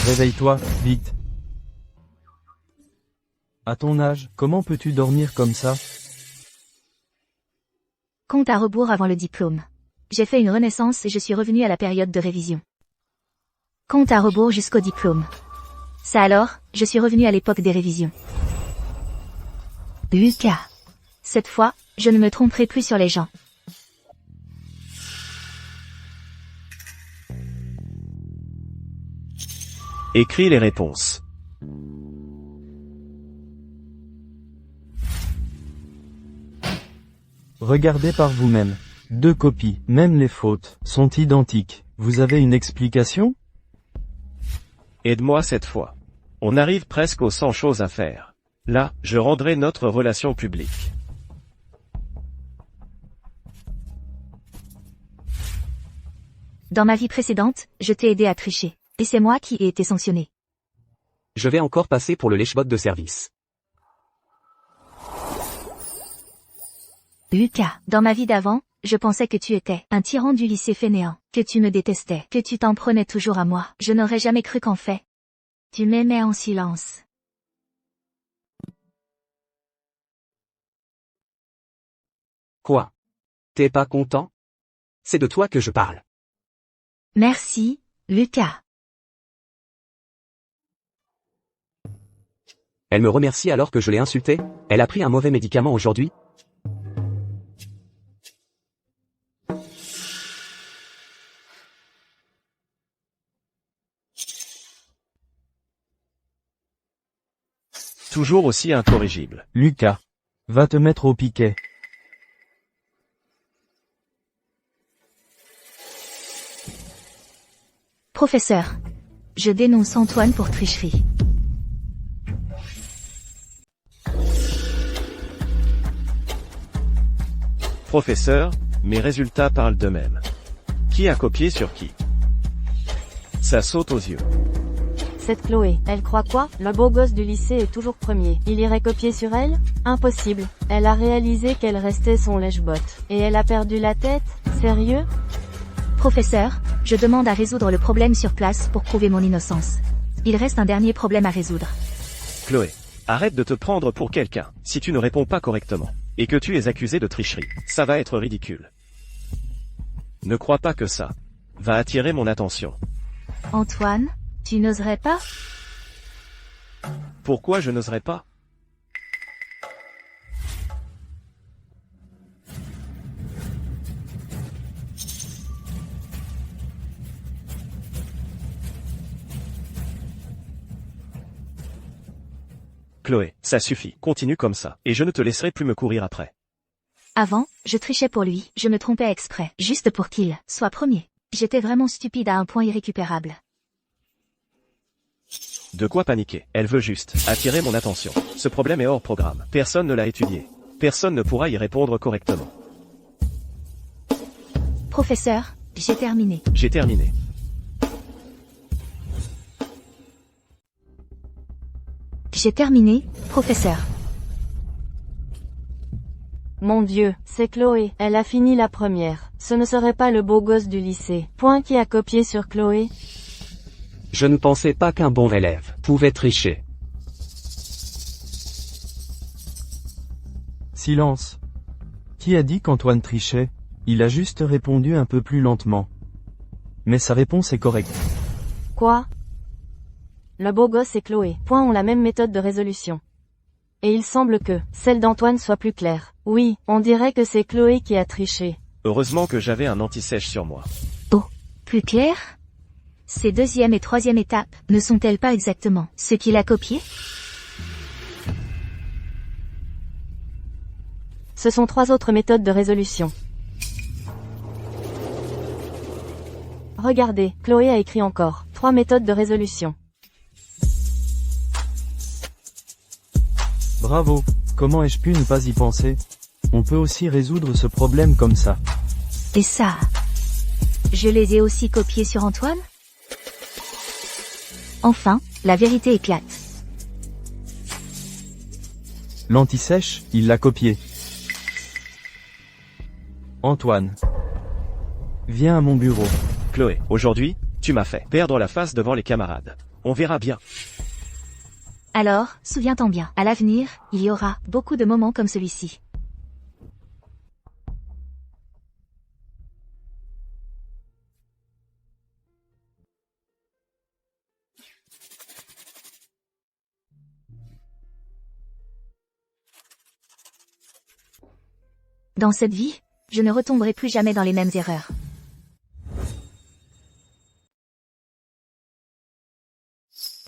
Réveille-toi, vite. À ton âge, comment peux-tu dormir comme ça? Compte à rebours avant le diplôme. J'ai fait une renaissance et je suis revenu à la période de révision. Compte à rebours jusqu'au diplôme. Ça alors, je suis revenu à l'époque des révisions. Lucas. Cette fois, je ne me tromperai plus sur les gens. Écris les réponses. Regardez par vous-même. 2 copies, même les fautes, sont identiques. Vous avez une explication? Aide-moi cette fois. On arrive presque aux 100 choses à faire. Là, je rendrai notre relation publique. Dans ma vie précédente, je t'ai aidé à tricher. Et c'est moi qui ai été sanctionné. Je vais encore passer pour le lèche-bot de service. Lucas, dans ma vie d'avant, je pensais que tu étais un tyran du lycée fainéant, que tu me détestais, que tu t'en prenais toujours à moi. Je n'aurais jamais cru qu'en fait, tu m'aimais en silence. Quoi? T'es pas content? C'est de toi que je parle. Merci, Lucas. Elle me remercie alors que je l'ai insultée? Elle a pris un mauvais médicament aujourd'hui? Toujours aussi incorrigible. Lucas. Va te mettre au piquet. Professeur. Je dénonce Antoine pour tricherie. Professeur, mes résultats parlent d'eux-mêmes. Qui a copié sur qui? Ça saute aux yeux. Cette Chloé, elle croit quoi? Le beau gosse du lycée est toujours premier. Il irait copier sur elle? Impossible. Elle a réalisé qu'elle restait son lèche-bot. Et elle a perdu la tête? Sérieux? Professeur, je demande à résoudre le problème sur place pour prouver mon innocence. Il reste un dernier problème à résoudre. Chloé, arrête de te prendre pour quelqu'un, si tu ne réponds pas correctement, et que tu es accusé de tricherie. Ça va être ridicule. Ne crois pas que ça va attirer mon attention. Antoine, tu n'oserais pas? Pourquoi je n'oserais pas? Chloé, ça suffit, continue comme ça, et je ne te laisserai plus me courir après. Avant, je trichais pour lui, je me trompais exprès, juste pour qu'il soit premier. J'étais vraiment stupide à un point irrécupérable. De quoi paniquer? Elle veut juste attirer mon attention. Ce problème est hors programme. Personne ne l'a étudié. Personne ne pourra y répondre correctement. Professeur, j'ai terminé. J'ai terminé. J'ai terminé, professeur. Mon Dieu, c'est Chloé, elle a fini la première. Ce ne serait pas le beau gosse du lycée. Point qui a copié sur Chloé? Je ne pensais pas qu'un bon élève pouvait tricher. Silence. Qui a dit qu'Antoine trichait? Il a juste répondu un peu plus lentement. Mais sa réponse est correcte. Quoi? Le beau gosse et Chloé, point ont la même méthode de résolution. Et il semble que celle d'Antoine soit plus claire. Oui, on dirait que c'est Chloé qui a triché. Heureusement que j'avais un anti-sèche sur moi. Oh, plus clair? Ces deuxième et troisième étapes ne sont-elles pas exactement ce qu'il a copié? Ce sont 3 autres méthodes de résolution. Regardez, Chloé a écrit encore 3 méthodes de résolution. Bravo. Comment ai-je pu ne pas y penser? On peut aussi résoudre ce problème comme ça. Et ça, je les ai aussi copiés sur Antoine? Enfin, la vérité éclate. L'anti-sèche, il l'a copié. Antoine. Viens à mon bureau. Chloé, aujourd'hui, tu m'as fait perdre la face devant les camarades. On verra bien. Alors, souviens-t'en bien, à l'avenir, il y aura beaucoup de moments comme celui-ci. Dans cette vie, je ne retomberai plus jamais dans les mêmes erreurs.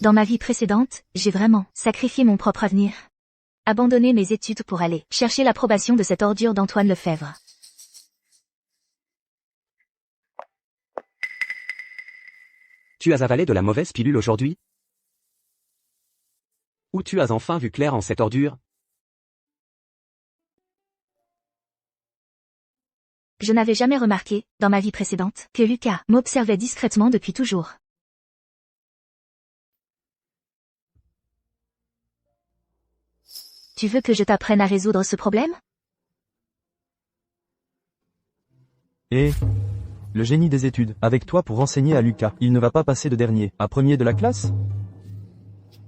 Dans ma vie précédente, j'ai vraiment sacrifié mon propre avenir. Abandonné mes études pour aller chercher l'approbation de cette ordure d'Antoine Lefebvre. Tu as avalé de la mauvaise pilule aujourd'hui? Ou tu as enfin vu clair en cette ordure? Je n'avais jamais remarqué, dans ma vie précédente, que Lucas m'observait discrètement depuis toujours. Tu veux que je t'apprenne à résoudre ce problème? Et le génie des études, avec toi pour enseigner à Lucas. Il ne va pas passer de dernier à premier de la classe?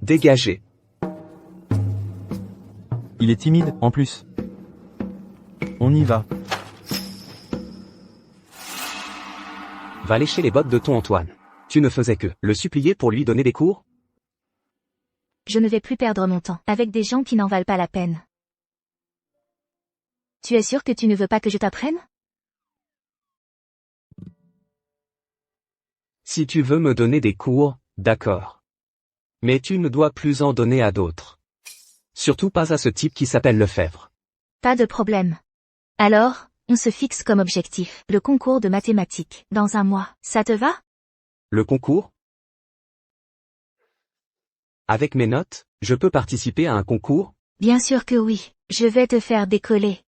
Dégagé. Il est timide, en plus. On y va. Va lécher les bottes de ton Antoine. Tu ne faisais que le supplier pour lui donner des cours? Je ne vais plus perdre mon temps avec des gens qui n'en valent pas la peine. Tu es sûr que tu ne veux pas que je t'apprenne? Si tu veux me donner des cours, d'accord. Mais tu ne dois plus en donner à d'autres. Surtout pas à ce type qui s'appelle Lefebvre. Pas de problème. Alors, on se fixe comme objectif le concours de mathématiques dans un mois. Ça te va? Le concours? Avec mes notes, je peux participer à un concours? Bien sûr que oui. Je vais te faire décoller.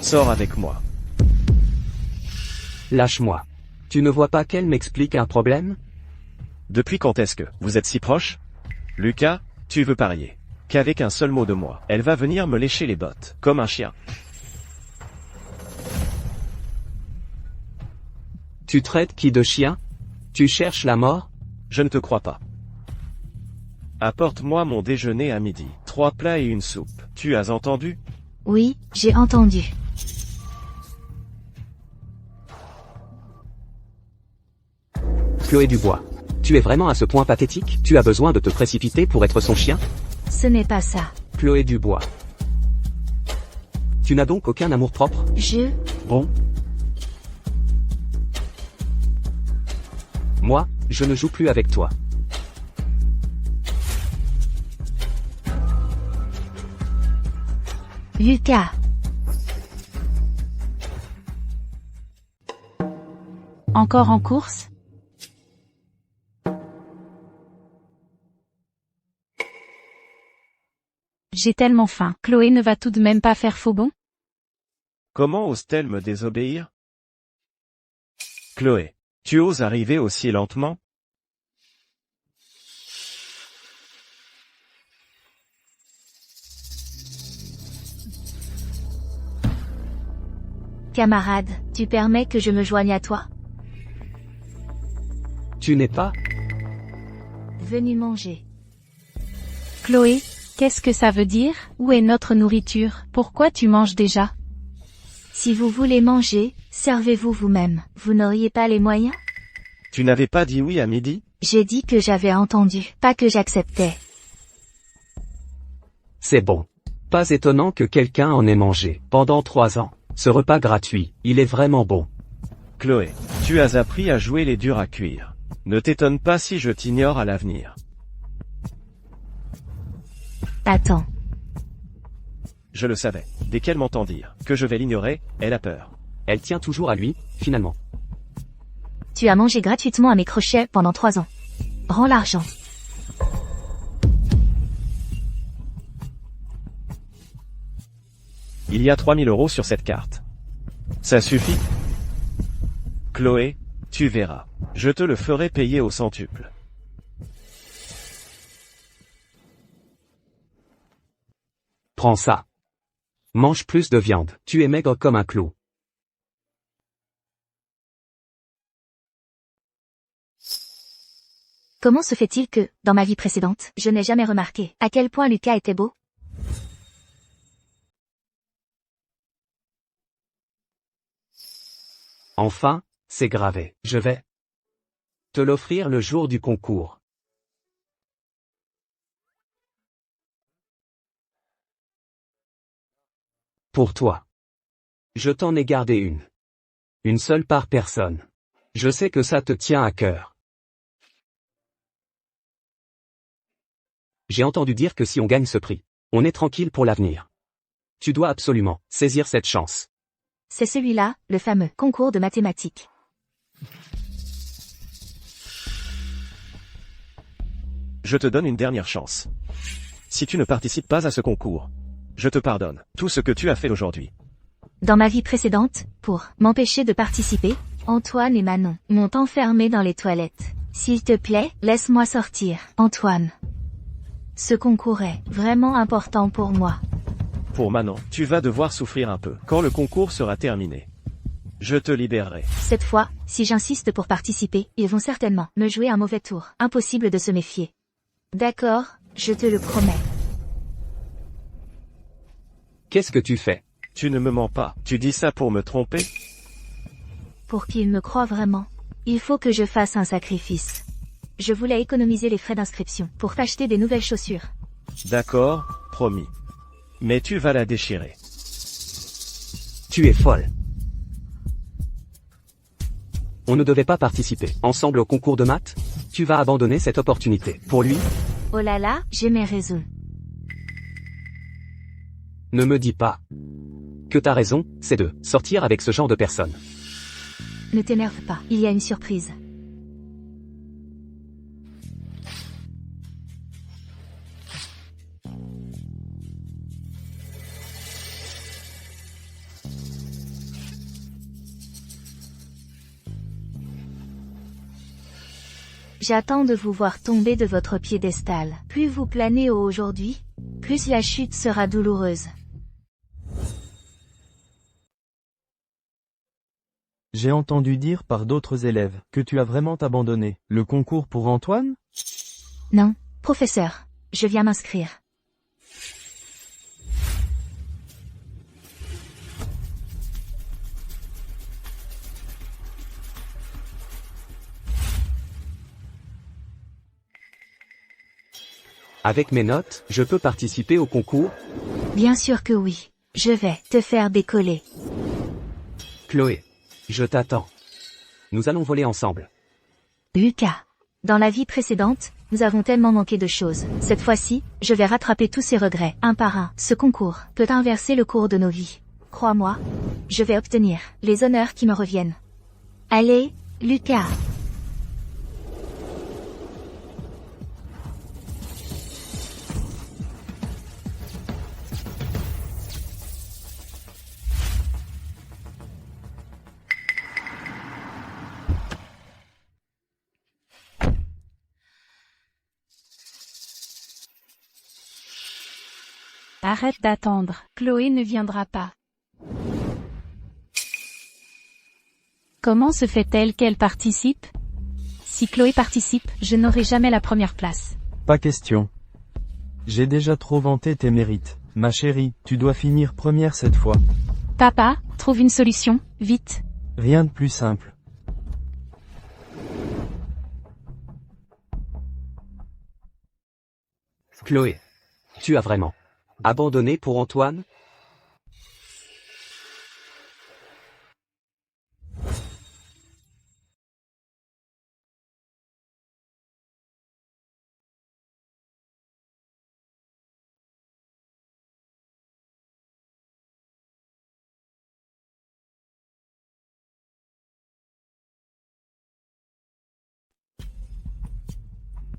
Sors avec moi. Lâche-moi. Tu ne vois pas qu'elle m'explique un problème? Depuis quand est-ce que vous êtes si proches? Lucas, tu veux parier qu'avec un seul mot de moi, elle va venir me lécher les bottes, comme un chien. Tu traites qui de chien? Tu cherches la mort? Je ne te crois pas. Apporte-moi mon déjeuner à midi. 3 plats et une soupe. Tu as entendu? Oui, j'ai entendu. Chloé Dubois. Tu es vraiment à ce point pathétique? Tu as besoin de te précipiter pour être son chien? Ce n'est pas ça. Chloé Dubois. Tu n'as donc aucun amour-propre? Bon. Moi, je ne joue plus avec toi. Lucas. Encore en course? J'ai tellement faim. Chloé ne va tout de même pas faire faux bond? Comment ose-t-elle me désobéir? Chloé, tu oses arriver aussi lentement? Camarade, tu permets que je me joigne à toi? Tu n'es pas Venu manger. Chloé, qu'est-ce que ça veut dire? Où est notre nourriture? Pourquoi tu manges déjà? Si vous voulez manger, servez-vous vous-même. Vous n'auriez pas les moyens? Tu n'avais pas dit oui à midi? J'ai dit que j'avais entendu, pas que j'acceptais. C'est bon. Pas étonnant que quelqu'un en ait mangé pendant 3 ans. Ce repas gratuit, il est vraiment bon. Chloé, tu as appris à jouer les durs à cuire. Ne t'étonne pas si je t'ignore à l'avenir. Attends. Je le savais. Dès qu'elle m'entend dire que je vais l'ignorer, elle a peur. Elle tient toujours à lui, finalement. Tu as mangé gratuitement à mes crochets pendant 3 ans. Rends l'argent. Il y a 3000 € sur cette carte. Ça suffit? Chloé, tu verras. Je te le ferai payer au centuple. Prends ça. Mange plus de viande. Tu es maigre comme un clou. Comment se fait-il que, dans ma vie précédente, je n'ai jamais remarqué à quel point Lucas était beau? Enfin, c'est gravé. Je vais te l'offrir le jour du concours. Pour toi. Je t'en ai gardé une. Une seule par personne. Je sais que ça te tient à cœur. J'ai entendu dire que si on gagne ce prix, on est tranquille pour l'avenir. Tu dois absolument saisir cette chance. C'est celui-là, le fameux concours de mathématiques. Je te donne une dernière chance. Si tu ne participes pas à ce concours, je te pardonne tout ce que tu as fait aujourd'hui. Dans ma vie précédente, pour m'empêcher de participer, Antoine et Manon m'ont enfermé dans les toilettes. S'il te plaît, laisse-moi sortir, Antoine. Ce concours est vraiment important pour moi. Pour Manon, tu vas devoir souffrir un peu quand le concours sera terminé. Je te libérerai. Cette fois, si j'insiste pour participer, ils vont certainement me jouer un mauvais tour. Impossible de se méfier. D'accord, je te le promets. Qu'est-ce que tu fais? Tu ne me mens pas. Tu dis ça pour me tromper? Pour qu'ils me croient vraiment, il faut que je fasse un sacrifice. Je voulais économiser les frais d'inscription pour t'acheter des nouvelles chaussures. D'accord, promis. Mais tu vas la déchirer. Tu es folle. On ne devait pas participer ensemble au concours de maths? Tu vas abandonner cette opportunité. Pour lui? Oh là là, j'ai mes raisons. Ne me dis pas que ta raison, c'est de sortir avec ce genre de personne. Ne t'énerve pas, il y a une surprise. J'attends de vous voir tomber de votre piédestal. Plus vous planez haut aujourd'hui, plus la chute sera douloureuse. J'ai entendu dire par d'autres élèves que tu as vraiment abandonné le concours pour Antoine? Non, professeur, je viens m'inscrire. Avec mes notes, je peux participer au concours? Bien sûr que oui. Je vais te faire décoller. Chloé, je t'attends. Nous allons voler ensemble. Lucas. Dans la vie précédente, nous avons tellement manqué de choses. Cette fois-ci, je vais rattraper tous ces regrets, un par un. Ce concours peut inverser le cours de nos vies. Crois-moi, je vais obtenir les honneurs qui me reviennent. Allez, Lucas. Arrête d'attendre, Chloé ne viendra pas. Comment se fait-elle qu'elle participe? Si Chloé participe, je n'aurai jamais la première place. Pas question. J'ai déjà trop vanté tes mérites. Ma chérie, tu dois finir première cette fois. Papa, trouve une solution, vite. Rien de plus simple. Chloé, tu as vraiment abandonné pour Antoine?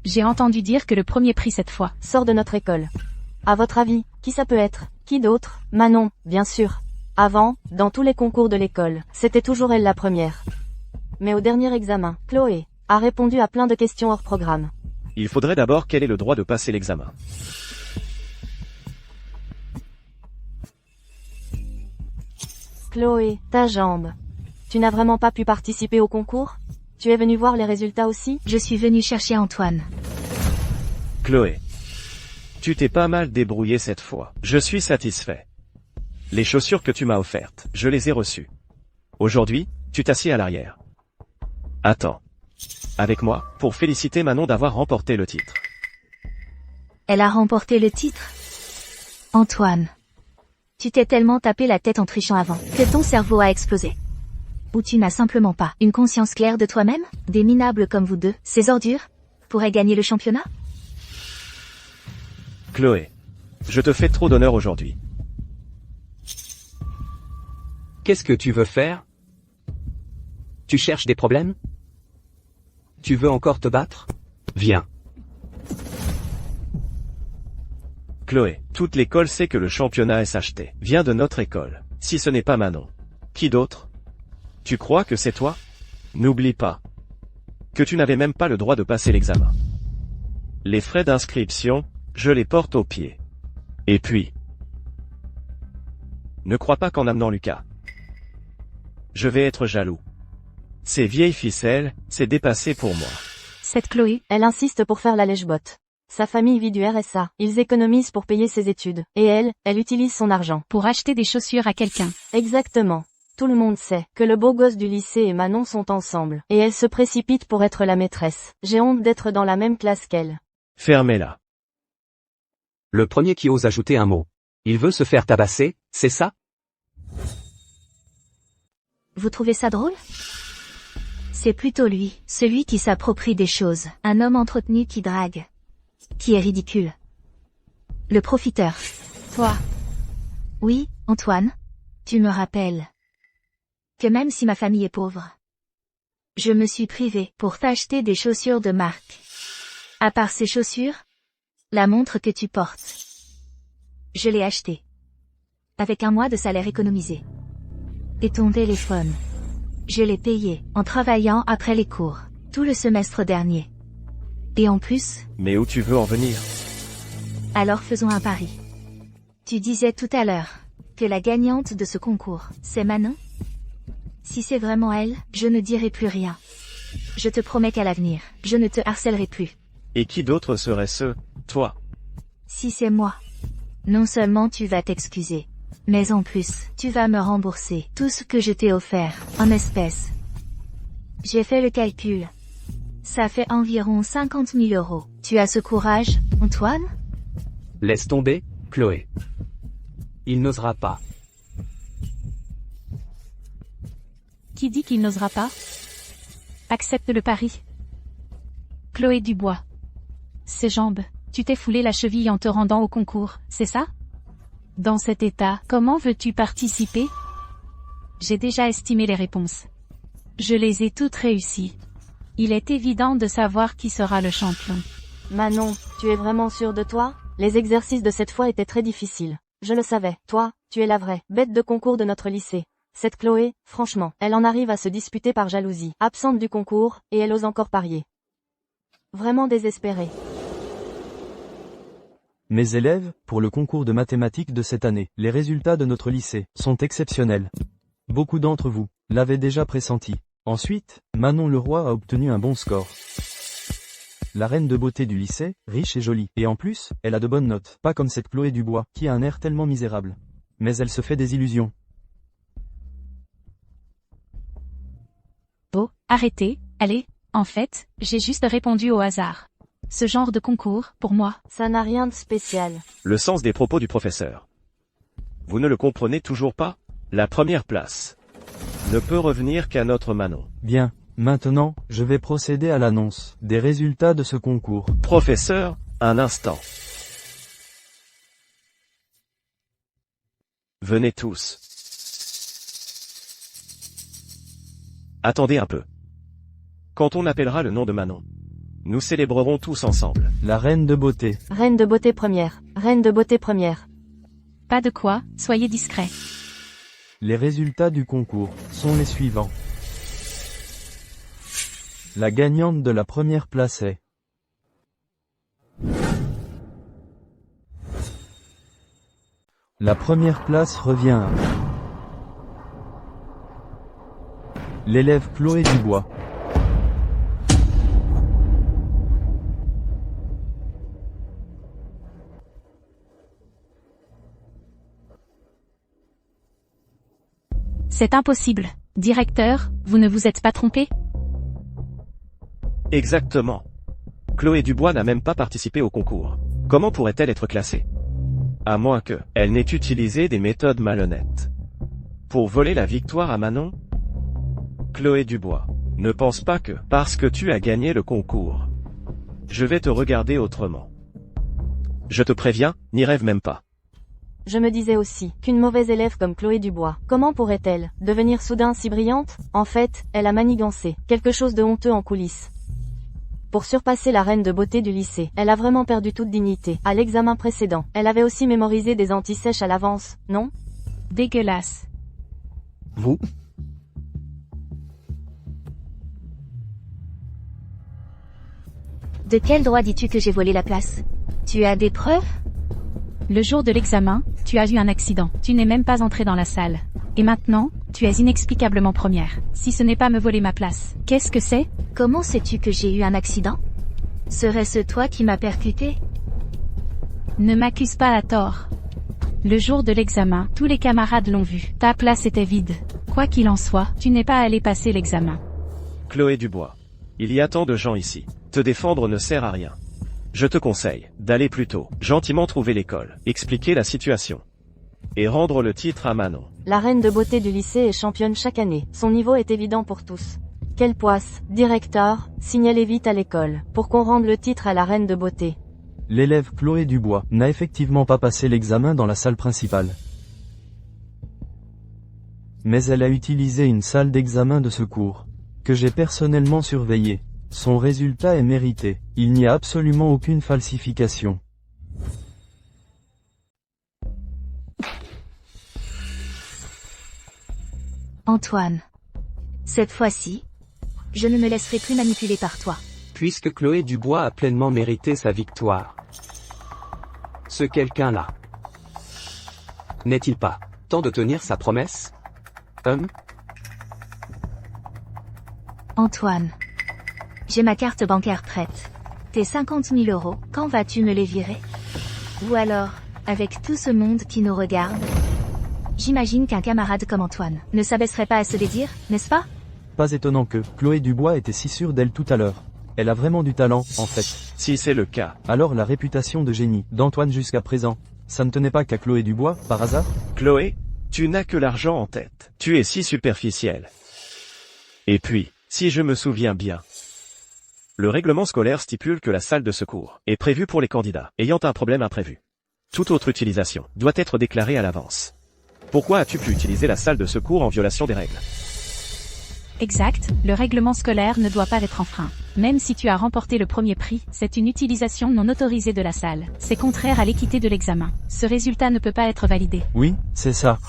J'ai entendu dire que le premier prix cette fois Sors de notre école. À votre avis, qui ça peut être? Qui d'autre? Manon, bien sûr. Avant, dans tous les concours de l'école, c'était toujours elle la première. Mais au dernier examen, Chloé a répondu à plein de questions hors programme. Il faudrait d'abord qu'elle ait le droit de passer l'examen. Chloé, ta jambe. Tu n'as vraiment pas pu participer au concours? Tu es venue voir les résultats aussi? Je suis venue chercher Antoine. Chloé. Tu t'es pas mal débrouillé cette fois. Je suis satisfait. Les chaussures que tu m'as offertes, je les ai reçues. Aujourd'hui, tu t'assieds à l'arrière. Attends. Avec moi, pour féliciter Manon d'avoir remporté le titre. Elle a remporté le titre. Antoine. Tu t'es tellement tapé la tête en trichant avant, que ton cerveau a explosé. Ou tu n'as simplement pas une conscience claire de toi-même? Des minables comme vous deux, ces ordures, pourraient gagner le championnat? Chloé. Je te fais trop d'honneur aujourd'hui. Qu'est-ce que tu veux faire? Tu cherches des problèmes? Tu veux encore te battre? Viens. Chloé, toute l'école sait que le championnat SHT vient de notre école. Si ce n'est pas Manon. Qui d'autre? Tu crois que c'est toi? N'oublie pas que tu n'avais même pas le droit de passer l'examen. Les frais d'inscription, je les porte au pied. Et puis, ne crois pas qu'en amenant Lucas, je vais être jaloux. Ces vieilles ficelles, c'est dépassé pour moi. Cette Chloé, Elle insiste pour faire la lèche-botte. Sa famille vit du RSA, ils économisent pour payer ses études. Et elle utilise son argent. pour acheter des chaussures à quelqu'un. Exactement. Tout le monde sait que le beau gosse du lycée et Manon sont ensemble. Et elle se précipite pour être la maîtresse. J'ai honte d'être dans la même classe qu'elle. Fermez-la. Le premier qui ose ajouter un mot. Il veut se faire tabasser, c'est ça? Vous trouvez ça drôle? C'est plutôt lui, celui qui s'approprie des choses. Un homme entretenu qui drague. Qui est ridicule. Le profiteur. Toi. Oui, Antoine. Tu me rappelles que même si ma famille est pauvre, je me suis privée pour t'acheter des chaussures de marque. À part ces chaussures, la montre que tu portes, je l'ai achetée. Avec un mois de salaire économisé. Et ton téléphone, je l'ai payé en travaillant après les cours, tout le semestre dernier. Et en plus, Mais où tu veux en venir? alors faisons un pari. Tu disais tout à l'heure que la gagnante de ce concours, c'est Manon? Si c'est vraiment elle, je ne dirai plus rien. Je te promets qu'à l'avenir, je ne te harcèlerai plus. Et qui d'autre serait ce, toi? Si c'est moi, non seulement tu vas t'excuser, mais en plus, tu vas me rembourser tout ce que je t'ai offert, en espèces. J'ai fait le calcul. Ça fait environ 50 000 €. Tu as ce courage, Antoine? Laisse tomber, Chloé. Il n'osera pas. Qui dit qu'il n'osera pas? Accepte le pari. Chloé Dubois. Ses jambes, tu t'es foulé la cheville en te rendant au concours, c'est ça? Dans cet état, comment veux-tu participer? J'ai déjà estimé les réponses. Je les ai toutes réussies. Il est évident de savoir qui sera le champion. Manon, tu es vraiment sûre de toi? Les exercices de cette fois étaient très difficiles. Je le savais. Toi, tu es la vraie bête de concours de notre lycée. Cette Chloé, franchement, elle en arrive à se disputer par jalousie. Absente du concours, et elle ose encore parier. Vraiment désespérée. Mes élèves, pour le concours de mathématiques de cette année, les résultats de notre lycée sont exceptionnels. Beaucoup d'entre vous l'avaient déjà pressenti. Ensuite, Manon Leroy a obtenu un bon score. La reine de beauté du lycée, riche et jolie. Et en plus, elle a de bonnes notes. Pas comme cette Chloé Dubois, qui a un air tellement misérable. Mais elle se fait des illusions. Oh, arrêtez, allez, en fait, j'ai juste répondu au hasard. Ce genre de concours, pour moi, Ça n'a rien de spécial. Le sens des propos du professeur. Vous ne le comprenez toujours pas? La première place ne peut revenir qu'à notre Manon. Bien, maintenant, je vais procéder à l'annonce des résultats de ce concours. Professeur, un instant. Venez tous. Attendez un peu. Quand on appellera le nom de Manon, nous célébrerons tous ensemble. La reine de beauté. Reine de beauté première. Reine de beauté première. Pas de quoi, soyez discret. Les résultats du concours sont les suivants. La gagnante de la première place est la première place revient à l'élève Chloé Dubois. C'est impossible. Directeur, vous ne vous êtes pas trompé? Exactement. Chloé Dubois n'a même pas participé au concours. Comment pourrait-elle être classée? À moins que, elle n'ait utilisé des méthodes malhonnêtes. Pour voler la victoire à Manon? Chloé Dubois, ne pense pas que, parce que tu as gagné le concours, je vais te regarder autrement. Je te préviens, n'y rêve même pas. Je me disais aussi qu'une mauvaise élève comme Chloé Dubois, comment pourrait-elle devenir soudain si brillante? En fait, elle a manigancé quelque chose de honteux en coulisses. Pour surpasser la reine de beauté du lycée, elle a vraiment perdu toute dignité. À l'examen précédent, elle avait aussi mémorisé des anti-sèches à l'avance, non? Dégueulasse. Vous? De quel droit dis-tu que j'ai volé la place? Tu as des preuves? Le jour de l'examen, tu as eu un accident. Tu n'es même pas entré dans la salle. Et maintenant, tu es inexplicablement première. Si ce n'est pas me voler ma place, qu'est-ce que c'est? Comment sais-tu que j'ai eu un accident? Serait-ce toi qui m'as percuté? Ne m'accuse pas à tort. Le jour de l'examen, tous les camarades l'ont vu. Ta place était vide. Quoi qu'il en soit, tu n'es pas allé passer l'examen. Chloé Dubois, il y a tant de gens ici. Te défendre ne sert à rien. Je te conseille d'aller plutôt gentiment trouver l'école, expliquer la situation et rendre le titre à Manon. La reine de beauté du lycée est championne chaque année. Son niveau est évident pour tous. Quelle poisse, directeur, signalez vite à l'école, pour qu'on rende le titre à la reine de beauté. L'élève Chloé Dubois n'a effectivement pas passé l'examen dans la salle principale. Mais elle a utilisé une salle d'examen de secours, que j'ai personnellement surveillée. Son résultat est mérité, il n'y a absolument aucune falsification. Antoine. Cette fois-ci, je ne me laisserai plus manipuler par toi. Puisque Chloé Dubois a pleinement mérité sa victoire. Ce quelqu'un-là. N'est-il pas temps de tenir sa promesse? Antoine. J'ai ma carte bancaire prête. Tes 50 000 €, quand vas-tu me les virer? Ou alors, avec tout ce monde qui nous regarde? J'imagine qu'un camarade comme Antoine ne s'abaisserait pas à se dédire, n'est-ce pas? Pas étonnant que Chloé Dubois était si sûre d'elle tout à l'heure. Elle a vraiment du talent, en fait. Si c'est le cas, Alors la réputation de génie d'Antoine jusqu'à présent, ça ne tenait pas qu'à Chloé Dubois, par hasard? Chloé, tu n'as que l'argent en tête. Tu es si superficielle. Et puis, si je me souviens bien, le règlement scolaire stipule que la salle de secours est prévue pour les candidats ayant un problème imprévu. Toute autre utilisation doit être déclarée à l'avance. Pourquoi as-tu pu utiliser la salle de secours en violation des règles? Exact, le règlement scolaire ne doit pas être enfreint. Même si tu as remporté le premier prix, c'est une utilisation non autorisée de la salle. C'est contraire à l'équité de l'examen. Ce résultat ne peut pas être validé. Oui, c'est ça.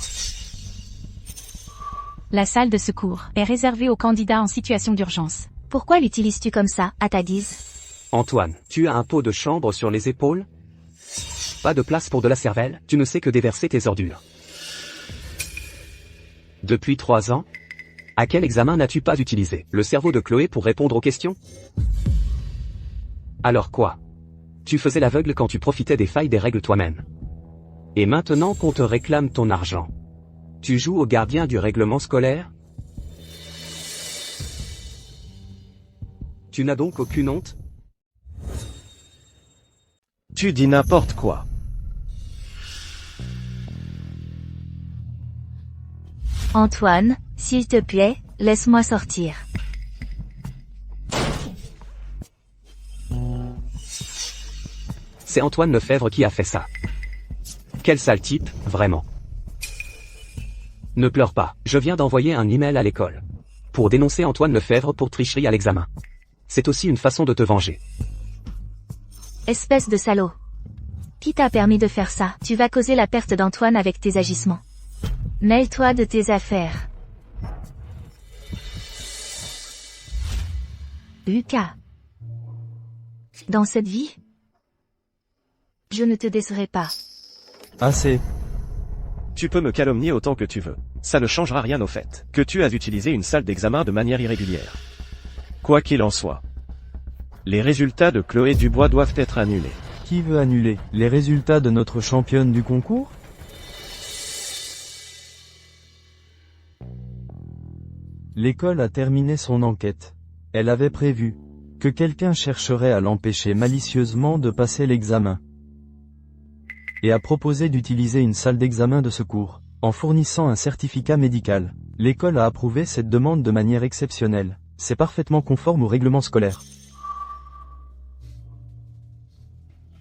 La salle de secours est réservée aux candidats en situation d'urgence. Pourquoi l'utilises-tu comme ça, à ta guise? Antoine, tu as un pot de chambre sur les épaules? Pas de place pour de la cervelle, tu ne sais que déverser tes ordures. Depuis 3 ans? À quel examen n'as-tu pas utilisé le cerveau de Chloé pour répondre aux questions? Alors quoi? Tu faisais l'aveugle quand tu profitais des failles des règles toi-même. Et maintenant qu'on te réclame ton argent, tu joues au gardien du règlement scolaire? Tu n'as donc aucune honte? Tu dis n'importe quoi. Antoine, s'il te plaît, laisse-moi sortir. C'est Antoine Lefebvre qui a fait ça. Quel sale type, vraiment. Ne pleure pas, je viens d'envoyer un email à l'école. Pour dénoncer Antoine Lefebvre pour tricherie à l'examen. C'est aussi une façon de te venger. Espèce de salaud. Qui t'a permis de faire ça? Tu vas causer la perte d'Antoine avec tes agissements. Mêle-toi de tes affaires. Lucas. Dans cette vie, je ne te décerai pas. Assez. Tu peux me calomnier autant que tu veux. Ça ne changera rien au fait que tu as utilisé une salle d'examen de manière irrégulière. Quoi qu'il en soit, les résultats de Chloé Dubois doivent être annulés. Qui veut annuler les résultats de notre championne du concours? L'école a terminé son enquête. Elle avait prévu que quelqu'un chercherait à l'empêcher malicieusement de passer l'examen et a proposé d'utiliser une salle d'examen de secours, en fournissant un certificat médical. L'école a approuvé cette demande de manière exceptionnelle. C'est parfaitement conforme au règlement scolaire.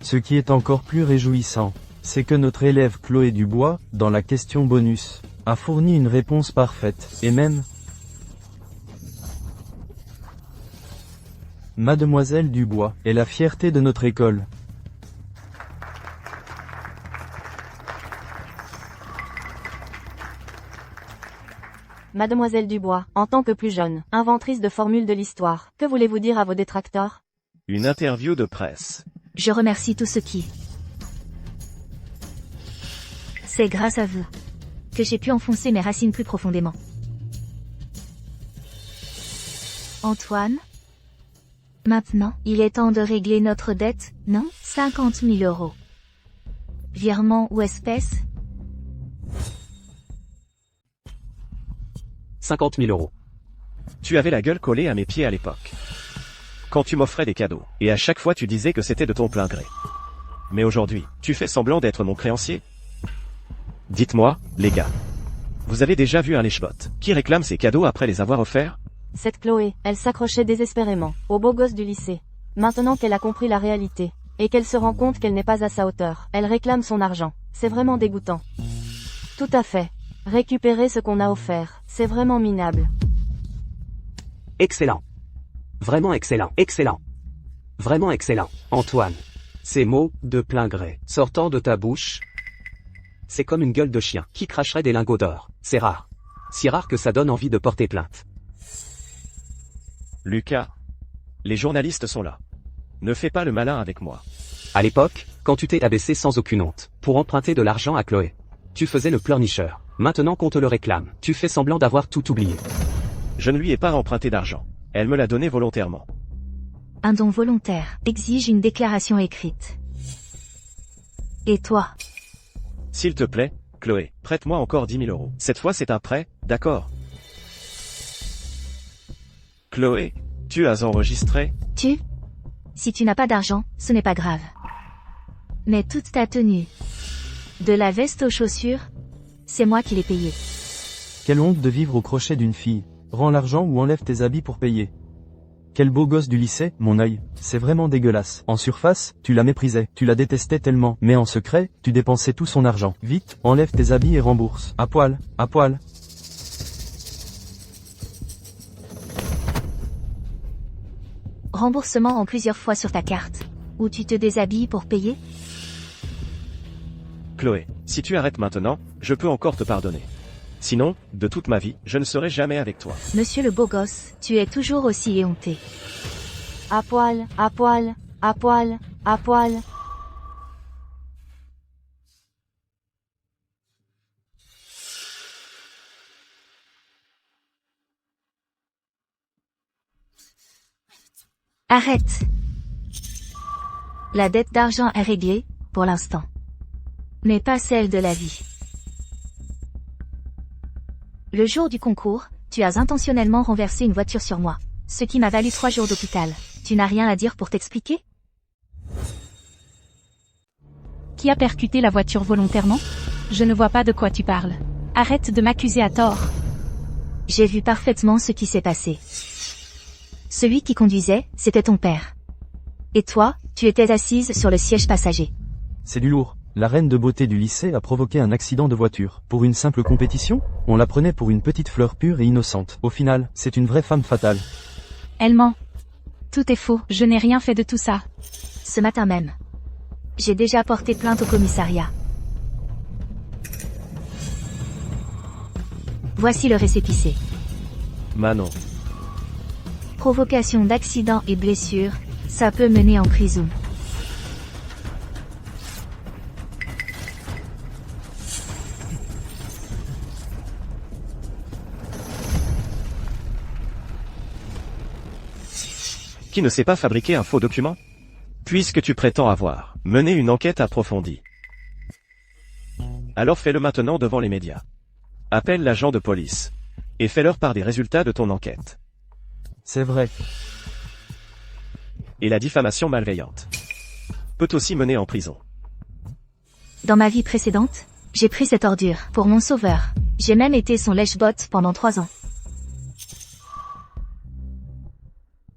Ce qui est encore plus réjouissant, c'est que notre élève Chloé Dubois, dans la question bonus, a fourni une réponse parfaite, et même Mademoiselle Dubois est la fierté de notre école. Mademoiselle Dubois, en tant que plus jeune, inventrice de formules de l'histoire, que voulez-vous dire à vos détracteurs? Une interview de presse. Je remercie tous ceux qui... C'est grâce à vous que j'ai pu enfoncer mes racines plus profondément. Antoine? Maintenant, il est temps de régler notre dette, non? 50 000 €. Virement ou espèce? 50 000 €. Tu avais la gueule collée à mes pieds à l'époque. Quand tu m'offrais des cadeaux, et à chaque fois tu disais que c'était de ton plein gré. Mais aujourd'hui, tu fais semblant d'être mon créancier? Dites-moi, les gars. Vous avez déjà vu un lèche-botte qui réclame ses cadeaux après les avoir offerts? Cette Chloé, elle s'accrochait désespérément au beau gosse du lycée. Maintenant qu'elle a compris la réalité, et qu'elle se rend compte qu'elle n'est pas à sa hauteur, elle réclame son argent. C'est vraiment dégoûtant. Tout à fait. Récupérer ce qu'on a offert, c'est vraiment minable. Excellent. Vraiment excellent, excellent. Vraiment excellent. Antoine. Ces mots, de plein gré, sortant de ta bouche, c'est comme une gueule de chien qui cracherait des lingots d'or. C'est rare. Si rare que ça donne envie de porter plainte. Lucas. Les journalistes sont là. Ne fais pas le malin avec moi. À l'époque, quand tu t'es abaissé sans aucune honte, pour emprunter de l'argent à Chloé, tu faisais le pleurnicheur. Maintenant qu'on te le réclame, tu fais semblant d'avoir tout oublié. Je ne lui ai pas emprunté d'argent. Elle me l'a donné volontairement. Un don volontaire exige une déclaration écrite. Et toi? S'il te plaît, Chloé, prête-moi encore 10 000 €. Cette fois c'est un prêt, d'accord? Chloé, tu as enregistré? Si tu n'as pas d'argent, ce n'est pas grave. Mais toute ta tenue, de la veste aux chaussures, c'est moi qui l'ai payé. Quelle honte de vivre au crochet d'une fille. Rends l'argent ou enlève tes habits pour payer. Quel beau gosse du lycée, mon œil. C'est vraiment dégueulasse. En surface, tu la méprisais, tu la détestais tellement. Mais en secret, tu dépensais tout son argent. Vite, enlève tes habits et rembourse. À poil, à poil. Remboursement en plusieurs fois sur ta carte. Ou tu te déshabilles pour payer? Chloé, si tu arrêtes maintenant, je peux encore te pardonner. Sinon, de toute ma vie, je ne serai jamais avec toi. Monsieur le beau gosse, tu es toujours aussi éhonté. À poil, à poil, à poil, à poil. Arrête. La dette d'argent est réglée, pour l'instant. Mais pas celle de la vie. Le jour du concours, tu as intentionnellement renversé une voiture sur moi. Ce qui m'a valu 3 jours d'hôpital. Tu n'as rien à dire pour t'expliquer? Qui a percuté la voiture volontairement? Je ne vois pas de quoi tu parles. Arrête de m'accuser à tort. J'ai vu parfaitement ce qui s'est passé. Celui qui conduisait, c'était ton père. Et toi, tu étais assise sur le siège passager. C'est du lourd. La reine de beauté du lycée a provoqué un accident de voiture. Pour une simple compétition, on la prenait pour une petite fleur pure et innocente. Au final, c'est une vraie femme fatale. Elle ment. Tout est faux, je n'ai rien fait de tout ça. Ce matin même, J'ai déjà porté plainte au commissariat. Voici le récépissé. Manon. Provocation d'accident et blessure, ça peut mener en prison. Qui ne sait pas fabriquer un faux document? Puisque tu prétends avoir mené une enquête approfondie. Alors fais-le maintenant devant les médias. Appelle l'agent de police. Et fais-leur part des résultats de ton enquête. C'est vrai. Et la diffamation malveillante peut aussi mener en prison. Dans ma vie précédente, j'ai pris cette ordure pour mon sauveur. J'ai même été son lèche-botte pendant 3 ans.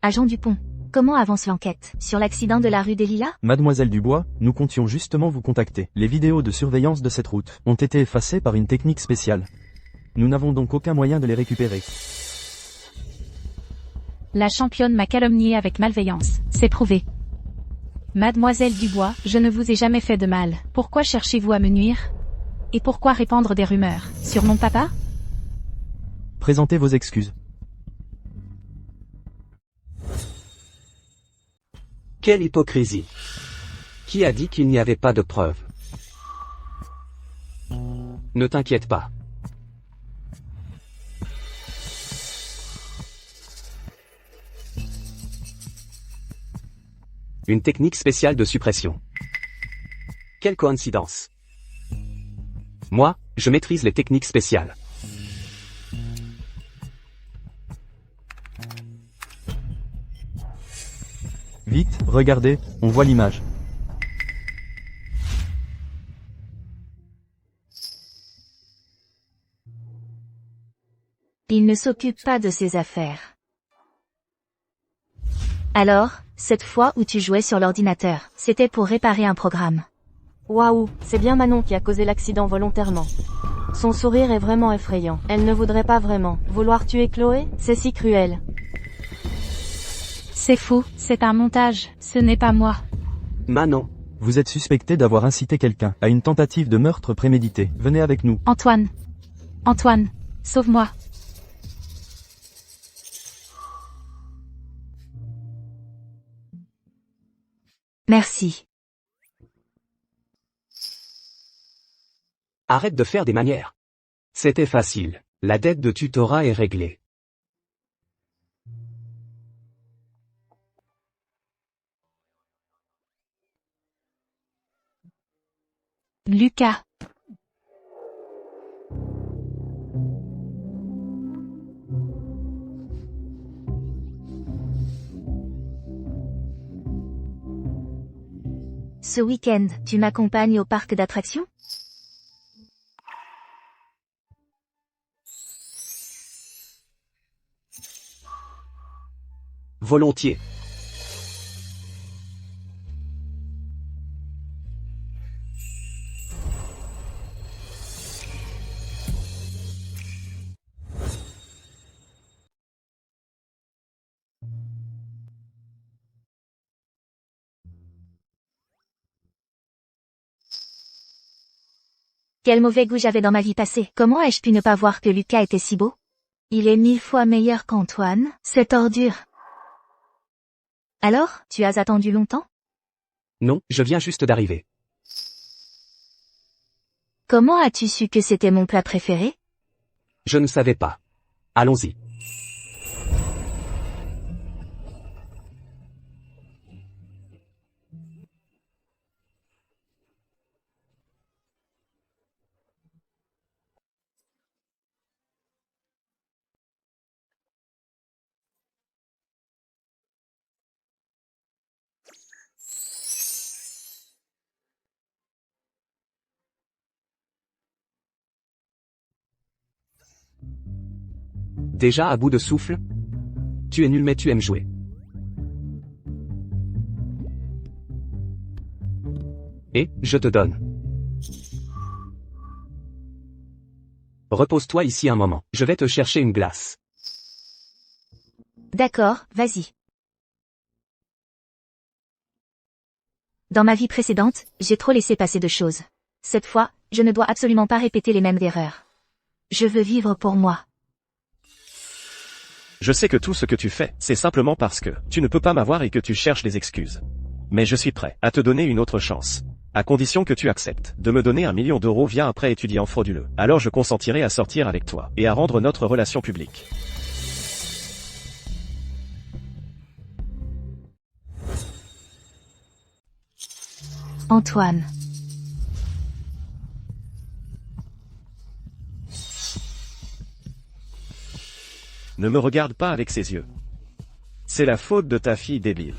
Agent Dupont, comment avance l'enquête sur l'accident de la rue des Lilas? Mademoiselle Dubois, nous comptions justement vous contacter. Les vidéos de surveillance de cette route ont été effacées par une technique spéciale. Nous n'avons donc aucun moyen de les récupérer. La championne m'a calomnié avec malveillance, c'est prouvé. Mademoiselle Dubois, je ne vous ai jamais fait de mal. Pourquoi cherchez-vous à me nuire? Et pourquoi répandre des rumeurs sur mon papa? Présentez vos excuses. Quelle hypocrisie! Qui a dit qu'il n'y avait pas de preuves? Ne t'inquiète pas. Une technique spéciale de suppression. Quelle coïncidence! Moi, je maîtrise les techniques spéciales. Vite, regardez, on voit l'image. Il ne s'occupe pas de ses affaires. Alors, cette fois où tu jouais sur l'ordinateur, c'était pour réparer un programme. Waouh, c'est bien Manon qui a causé l'accident volontairement. Son sourire est vraiment effrayant. Elle ne voudrait pas vraiment. Vouloir tuer Chloé, c'est si cruel. C'est faux, c'est un montage, ce n'est pas moi. Manon, Vous êtes suspecté d'avoir incité quelqu'un à une tentative de meurtre prémédité. Venez avec nous. Antoine. Antoine, sauve-moi. Merci. arrête de faire des manières. C'était facile. La dette de tutorat est réglée. Lucas. Ce week-end, tu m'accompagnes au parc d'attractions? Volontiers. Quel mauvais goût j'avais dans ma vie passée. Comment ai-je pu ne pas voir que Lucas était si beau? Il est 1000 fois meilleur qu'Antoine, cette ordure. Alors, tu as attendu longtemps? Non, je viens juste d'arriver. Comment as-tu su que c'était mon plat préféré? Je ne savais pas. Allons-y. Déjà à bout de souffle? Tu es nul mais tu aimes jouer. Et, je te donne. Repose-toi ici un moment, je vais te chercher une glace. D'accord, vas-y. Dans ma vie précédente, j'ai trop laissé passer de choses. Cette fois, je ne dois absolument pas répéter les mêmes erreurs. Je veux vivre pour moi. Je sais que tout ce que tu fais, c'est simplement parce que tu ne peux pas m'avoir et que tu cherches des excuses. Mais je suis prêt à te donner une autre chance. À condition que tu acceptes de me donner 1 million d'euros via un prêt étudiant frauduleux. Alors je consentirai à sortir avec toi et à rendre notre relation publique. Antoine. Ne me regarde pas avec ses yeux. C'est la faute de ta fille débile.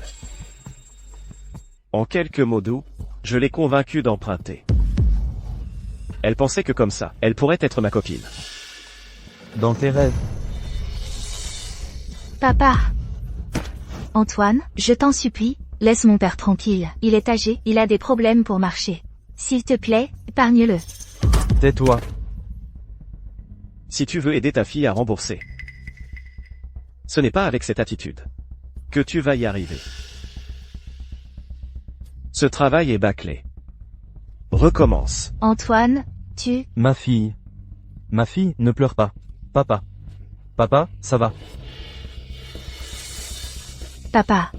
En quelques mots doux, je l'ai convaincue d'emprunter. Elle pensait que comme ça, elle pourrait être ma copine. Dans tes rêves. Papa. Antoine, je t'en supplie, laisse mon père tranquille. Il est âgé, il a des problèmes pour marcher. S'il te plaît, épargne-le. Tais-toi. Si tu veux aider ta fille à rembourser, ce n'est pas avec cette attitude que tu vas y arriver. Ce travail est bâclé. Recommence. Antoine, tu... Ma fille. Ma fille, ne pleure pas. Papa. Papa, ça va. Papa.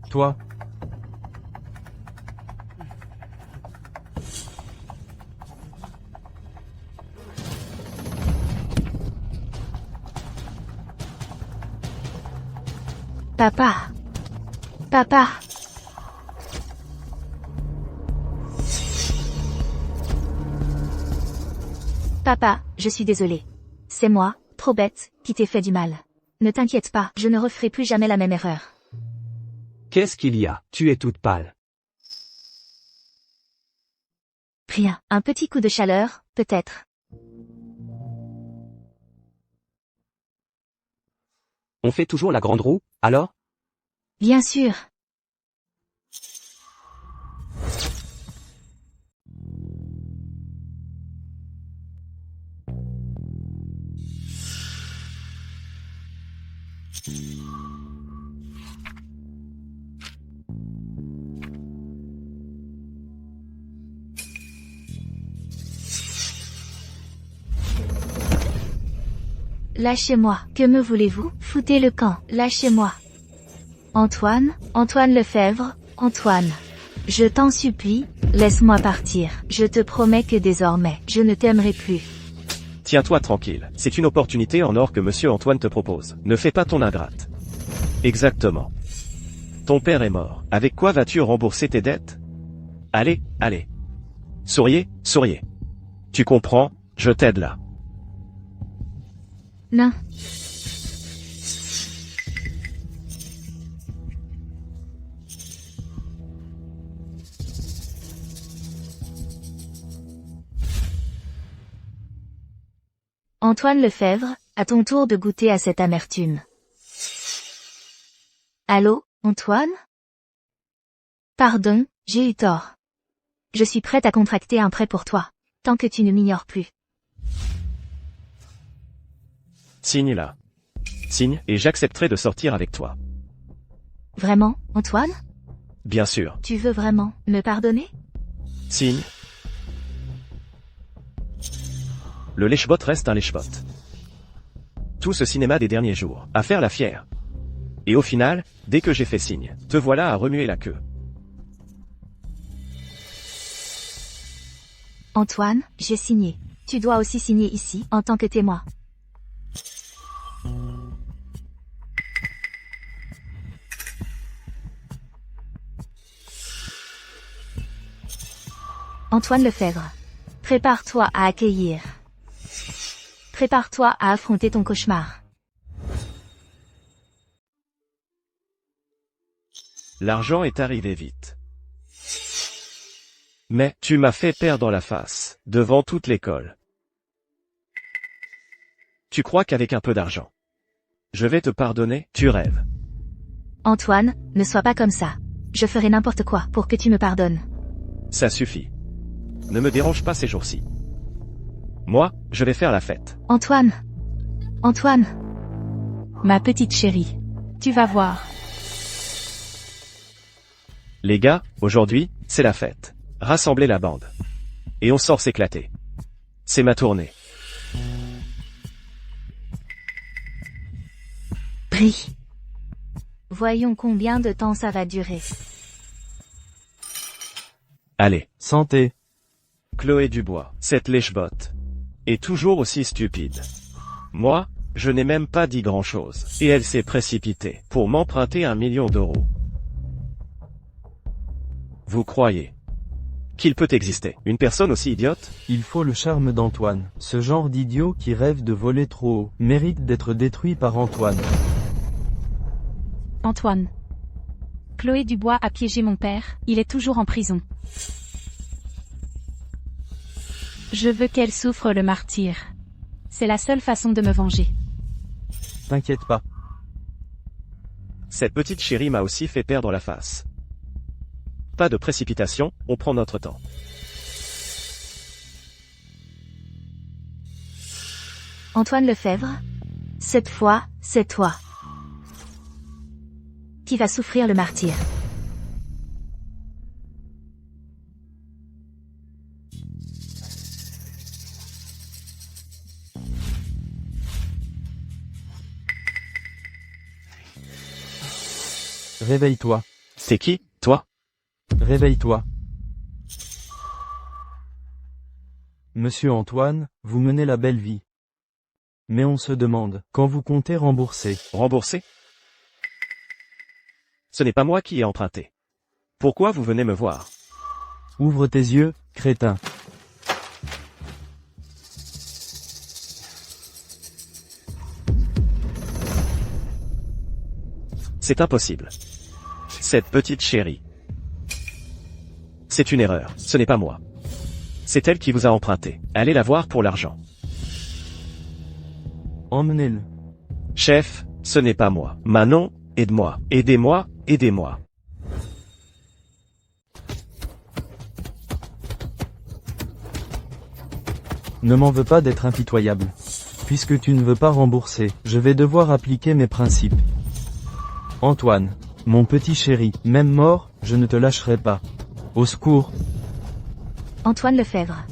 Toi. Papa. Papa. Papa, je suis désolée. C'est moi, trop bête, qui t'ai fait du mal. Ne t'inquiète pas, je ne referai plus jamais la même erreur. Qu'est-ce qu'il y a? Tu es toute pâle. Rien, un petit coup de chaleur, peut-être. On fait toujours la grande roue, alors? Bien sûr. Lâchez-moi, que me voulez-vous? Foutez le camp, lâchez-moi. Antoine, Antoine Lefebvre, Antoine. Je t'en supplie, laisse-moi partir. Je te promets que désormais, je ne t'aimerai plus. Tiens-toi tranquille, c'est une opportunité en or que monsieur Antoine te propose. Ne fais pas ton ingrate. Exactement. Ton père est mort. Avec quoi vas-tu rembourser tes dettes? Allez, allez. Souriez, souriez. Tu comprends, je t'aide là. Non. Antoine Lefebvre, à ton tour de goûter à cette amertume. Allô, Antoine? Pardon, j'ai eu tort. Je suis prête à contracter un prêt pour toi, tant que tu ne m'ignores plus. Signe là. Signe, et j'accepterai de sortir avec toi. Vraiment, Antoine? Bien sûr. Tu veux vraiment me pardonner? Signe. Le lèche-bot reste un lèche-bot. Tout ce cinéma des derniers jours, à faire la fière. Et au final, dès que j'ai fait signe, te voilà à remuer la queue. Antoine, j'ai signé. Tu dois aussi signer ici, en tant que témoin. Antoine Lefebvre. Prépare-toi à accueillir. Prépare-toi à affronter ton cauchemar. L'argent est arrivé vite. Mais, tu m'as fait perdre la face, devant toute l'école. Tu crois qu'avec un peu d'argent, je vais te pardonner? Tu rêves. Antoine, ne sois pas comme ça. Je ferai n'importe quoi pour que tu me pardonnes. Ça suffit. Ne me dérange pas ces jours-ci. Moi, je vais faire la fête. Antoine. Antoine. Ma petite chérie. Tu vas voir. Les gars, aujourd'hui, c'est la fête. Rassemblez la bande. Et on sort s'éclater. C'est ma tournée. Prie. Voyons combien de temps ça va durer. Allez, Santé. Chloé Dubois, cette lèche-botte. Est toujours aussi stupide. Moi, je n'ai même pas dit grand-chose. Et elle s'est précipitée pour m'emprunter 1 million d'euros. Vous croyez qu'il peut exister une personne aussi idiote? Il faut le charme d'Antoine. Ce genre d'idiot qui rêve de voler trop haut mérite d'être détruit par Antoine. Antoine. Chloé Dubois a piégé mon père, il est toujours en prison. Je veux qu'elle souffre le martyre. C'est la seule façon de me venger. T'inquiète pas. Cette petite chérie m'a aussi fait perdre la face. Pas de précipitation, on prend notre temps. Antoine Lefebvre. Cette fois, c'est toi qui vas souffrir le martyre. Réveille-toi. C'est qui, toi? Réveille-toi. Monsieur Antoine, vous menez la belle vie. Mais on se demande, quand vous comptez rembourser? Remboursé? Ce n'est pas moi qui ai emprunté. Pourquoi vous venez me voir? Ouvre tes yeux, crétin. C'est impossible. Cette petite chérie. C'est une erreur, ce n'est pas moi. C'est elle qui vous a emprunté. Allez la voir pour l'argent. Emmenez-le. Chef, ce n'est pas moi. Manon, aide-moi, aidez-moi, aidez-moi. Ne m'en veux pas d'être impitoyable. Puisque tu ne veux pas rembourser, je vais devoir appliquer mes principes. Antoine, mon petit chéri, même mort, je ne te lâcherai pas. Au secours. Antoine Lefebvre.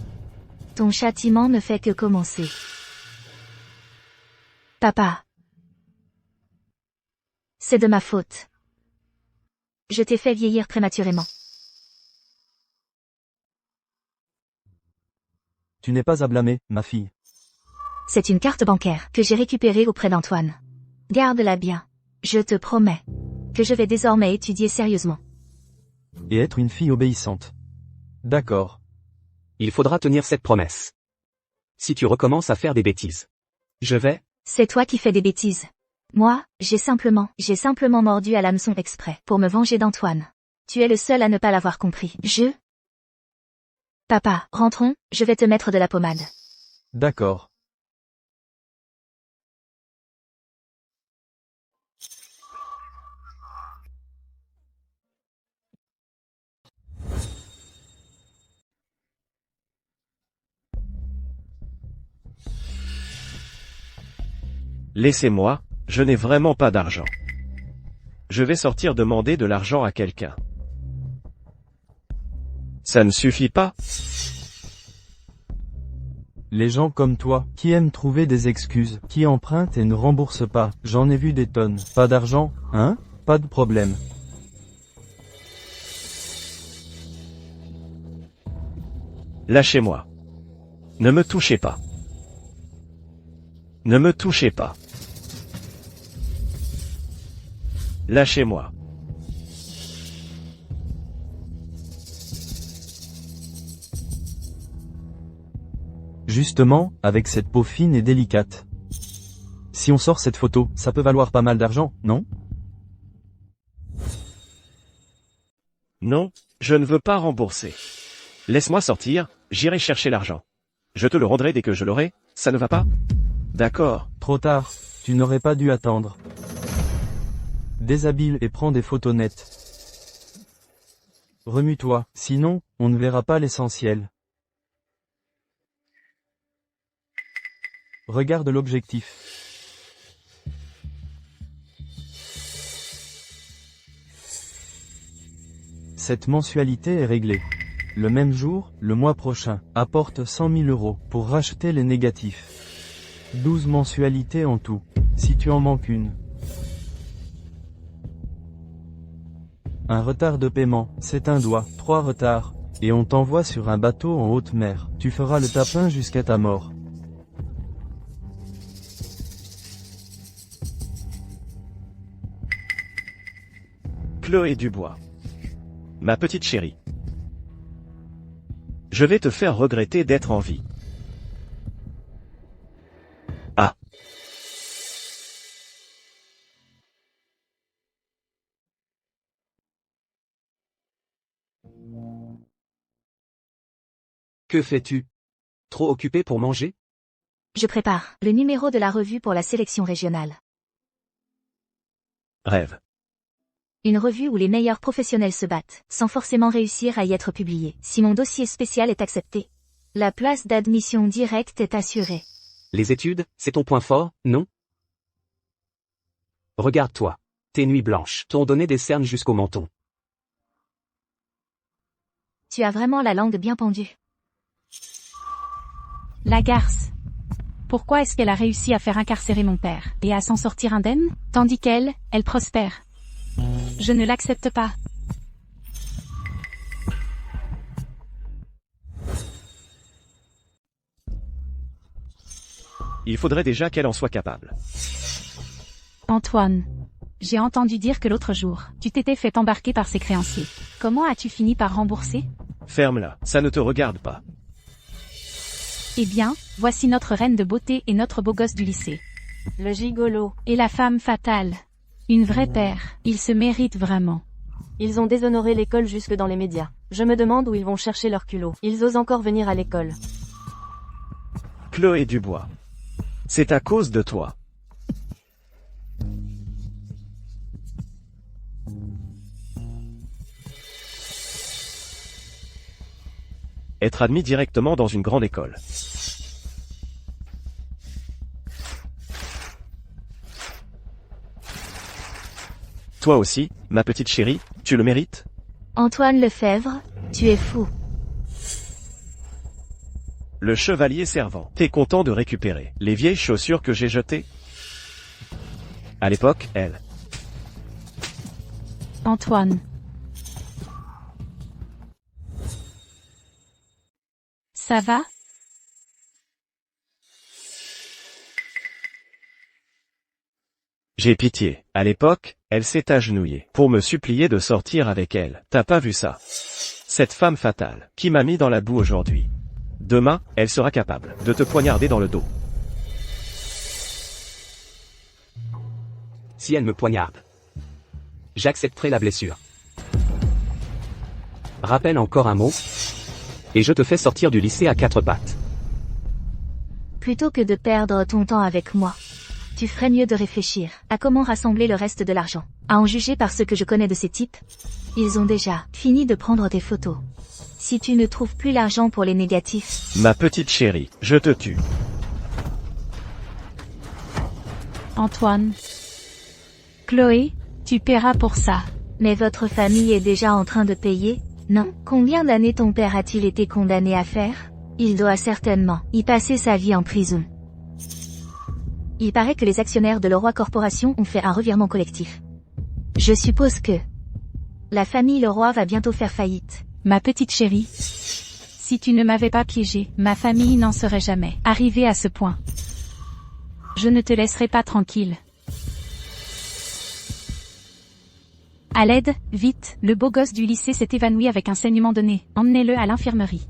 Ton châtiment ne fait que commencer. Papa. C'est de ma faute. Je t'ai fait vieillir prématurément. Tu n'es pas à blâmer, ma fille. C'est une carte bancaire que j'ai récupérée auprès d'Antoine. Garde-la bien. Je te promets que je vais désormais étudier sérieusement. Et être une fille obéissante. D'accord. Il faudra tenir cette promesse. Si tu recommences à faire des bêtises, je vais... C'est toi qui fais des bêtises. Moi, j'ai simplement mordu à l'hameçon exprès pour me venger d'Antoine. Tu es le seul à ne pas l'avoir compris. Papa, rentrons, je vais te mettre de la pommade. D'accord. Laissez-moi, je n'ai vraiment pas d'argent. Je vais sortir demander de l'argent à quelqu'un. Ça ne suffit pas? Les gens comme toi, qui aiment trouver des excuses, qui empruntent et ne remboursent pas, j'en ai vu des tonnes. Pas d'argent, hein? Pas de problème. Lâchez-moi. Ne me touchez pas. Ne me touchez pas. Lâchez-moi. Justement, avec cette peau fine et délicate. Si on sort cette photo, ça peut valoir pas mal d'argent, non? Non, je ne veux pas rembourser. Laisse-moi sortir, j'irai chercher l'argent. Je te le rendrai dès que je l'aurai, ça ne va pas? D'accord. Trop tard, tu n'aurais pas dû attendre. Déshabille et prends des photos nettes. Remue-toi, sinon, on ne verra pas l'essentiel. Regarde l'objectif. Cette mensualité est réglée. Le même jour, le mois prochain, apporte 100 000 € pour racheter les négatifs. 12 mensualités en tout, si tu en manques une. Un retard de paiement, c'est un doigt, 3 retards, et on t'envoie sur un bateau en haute mer. Tu feras le tapin jusqu'à ta mort. Chloé Dubois. Ma petite chérie. Je vais te faire regretter d'être en vie. Ah. Que fais-tu? Trop occupé pour manger? Je prépare le numéro de la revue pour la sélection régionale. Rêve. Une revue où les meilleurs professionnels se battent, sans forcément réussir à y être publiés. Si mon dossier spécial est accepté, la place d'admission directe est assurée. Les études, c'est ton point fort, non? Regarde-toi. Tes nuits blanches t'ont donné des cernes jusqu'au menton. Tu as vraiment la langue bien pendue. La garce. Pourquoi est-ce qu'elle a réussi à faire incarcérer mon père, et à s'en sortir indemne, tandis qu'elle, elle prospère? Je ne l'accepte pas. Il faudrait déjà qu'elle en soit capable. Antoine. J'ai entendu dire que l'autre jour, tu t'étais fait embarquer par ses créanciers. Comment as-tu fini par rembourser? Ferme-la, ça ne te regarde pas. Eh bien, voici notre reine de beauté et notre beau gosse du lycée. Le gigolo. Et la femme fatale. Une vraie paire. Ils se méritent vraiment. Ils ont déshonoré l'école jusque dans les médias. Je me demande où ils vont chercher leur culot. Ils osent encore venir à l'école. Chloé Dubois. C'est à cause de toi. Être admis directement dans une grande école. Toi aussi, ma petite chérie, tu le mérites? Antoine Lefebvre, tu es fou. Le chevalier servant. T'es content de récupérer les vieilles chaussures que j'ai jetées? À l'époque, elle. Antoine. Ça va? J'ai pitié. À l'époque, elle s'est agenouillée pour me supplier de sortir avec elle. T'as pas vu ça? Cette femme fatale, qui m'a mis dans la boue aujourd'hui. Demain, elle sera capable de te poignarder dans le dos. Si elle me poignarde, j'accepterai la blessure. Rappelle encore un mot, et je te fais sortir du lycée à 4 pattes. Plutôt que de perdre ton temps avec moi, tu ferais mieux de réfléchir à comment rassembler le reste de l'argent. À en juger par ce que je connais de ces types, ils ont déjà fini de prendre tes photos. Si tu ne trouves plus l'argent pour les négatifs... Ma petite chérie, je te tue. Antoine. Chloé, tu paieras pour ça. Mais votre famille est déjà en train de payer, non? Combien d'années ton père a-t-il été condamné à faire? Il doit certainement y passer sa vie en prison. Il paraît que les actionnaires de Leroy Corporation ont fait un revirement collectif. Je suppose que la famille Leroy va bientôt faire faillite. Ma petite chérie. Si tu ne m'avais pas piégée, ma famille n'en serait jamais arrivée à ce point. Je ne te laisserai pas tranquille. À l'aide, vite, le beau gosse du lycée s'est évanoui avec un saignement de nez. Emmenez-le à l'infirmerie.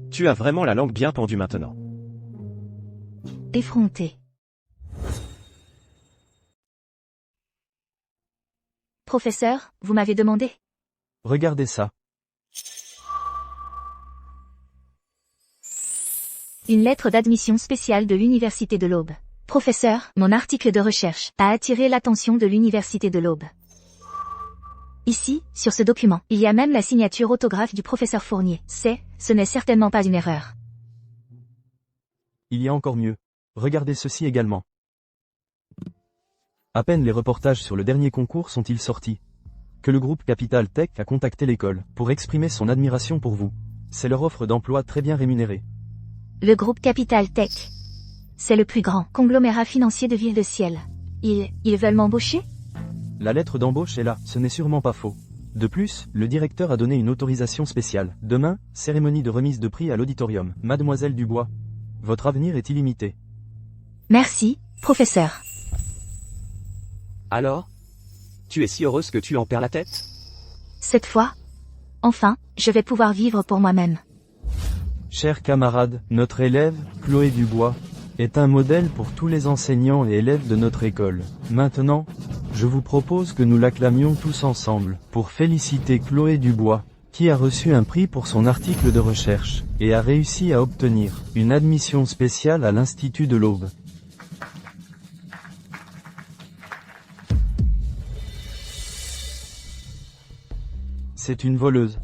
Tu as vraiment la langue bien pendue maintenant. Effronté. Professeur, vous m'avez demandé. Regardez ça. Une lettre d'admission spéciale de l'Université de l'Aube. Professeur, mon article de recherche a attiré l'attention de l'Université de l'Aube. Ici, sur ce document, il y a même la signature autographe du professeur Fournier. Ce n'est certainement pas une erreur. Il y a encore mieux. Regardez ceci également. À peine les reportages sur le dernier concours sont-ils sortis, que le groupe Capital Tech a contacté l'école pour exprimer son admiration pour vous. C'est leur offre d'emploi très bien rémunérée. Le groupe Capital Tech. C'est le plus grand conglomérat financier de Ville-de-Ciel. Ils veulent m'embaucher? La lettre d'embauche est là, ce n'est sûrement pas faux. De plus, le directeur a donné une autorisation spéciale. Demain, cérémonie de remise de prix à l'auditorium. Mademoiselle Dubois, votre avenir est illimité. Merci, professeur. Alors? Tu es si heureuse que tu en perds la tête? Cette fois, enfin, je vais pouvoir vivre pour moi-même. Chers camarades, notre élève, Chloé Dubois, est un modèle pour tous les enseignants et élèves de notre école. Maintenant, je vous propose que nous l'acclamions tous ensemble, pour féliciter Chloé Dubois, qui a reçu un prix pour son article de recherche, et a réussi à obtenir une admission spéciale à l'Institut de l'Aube. C'est une voleuse.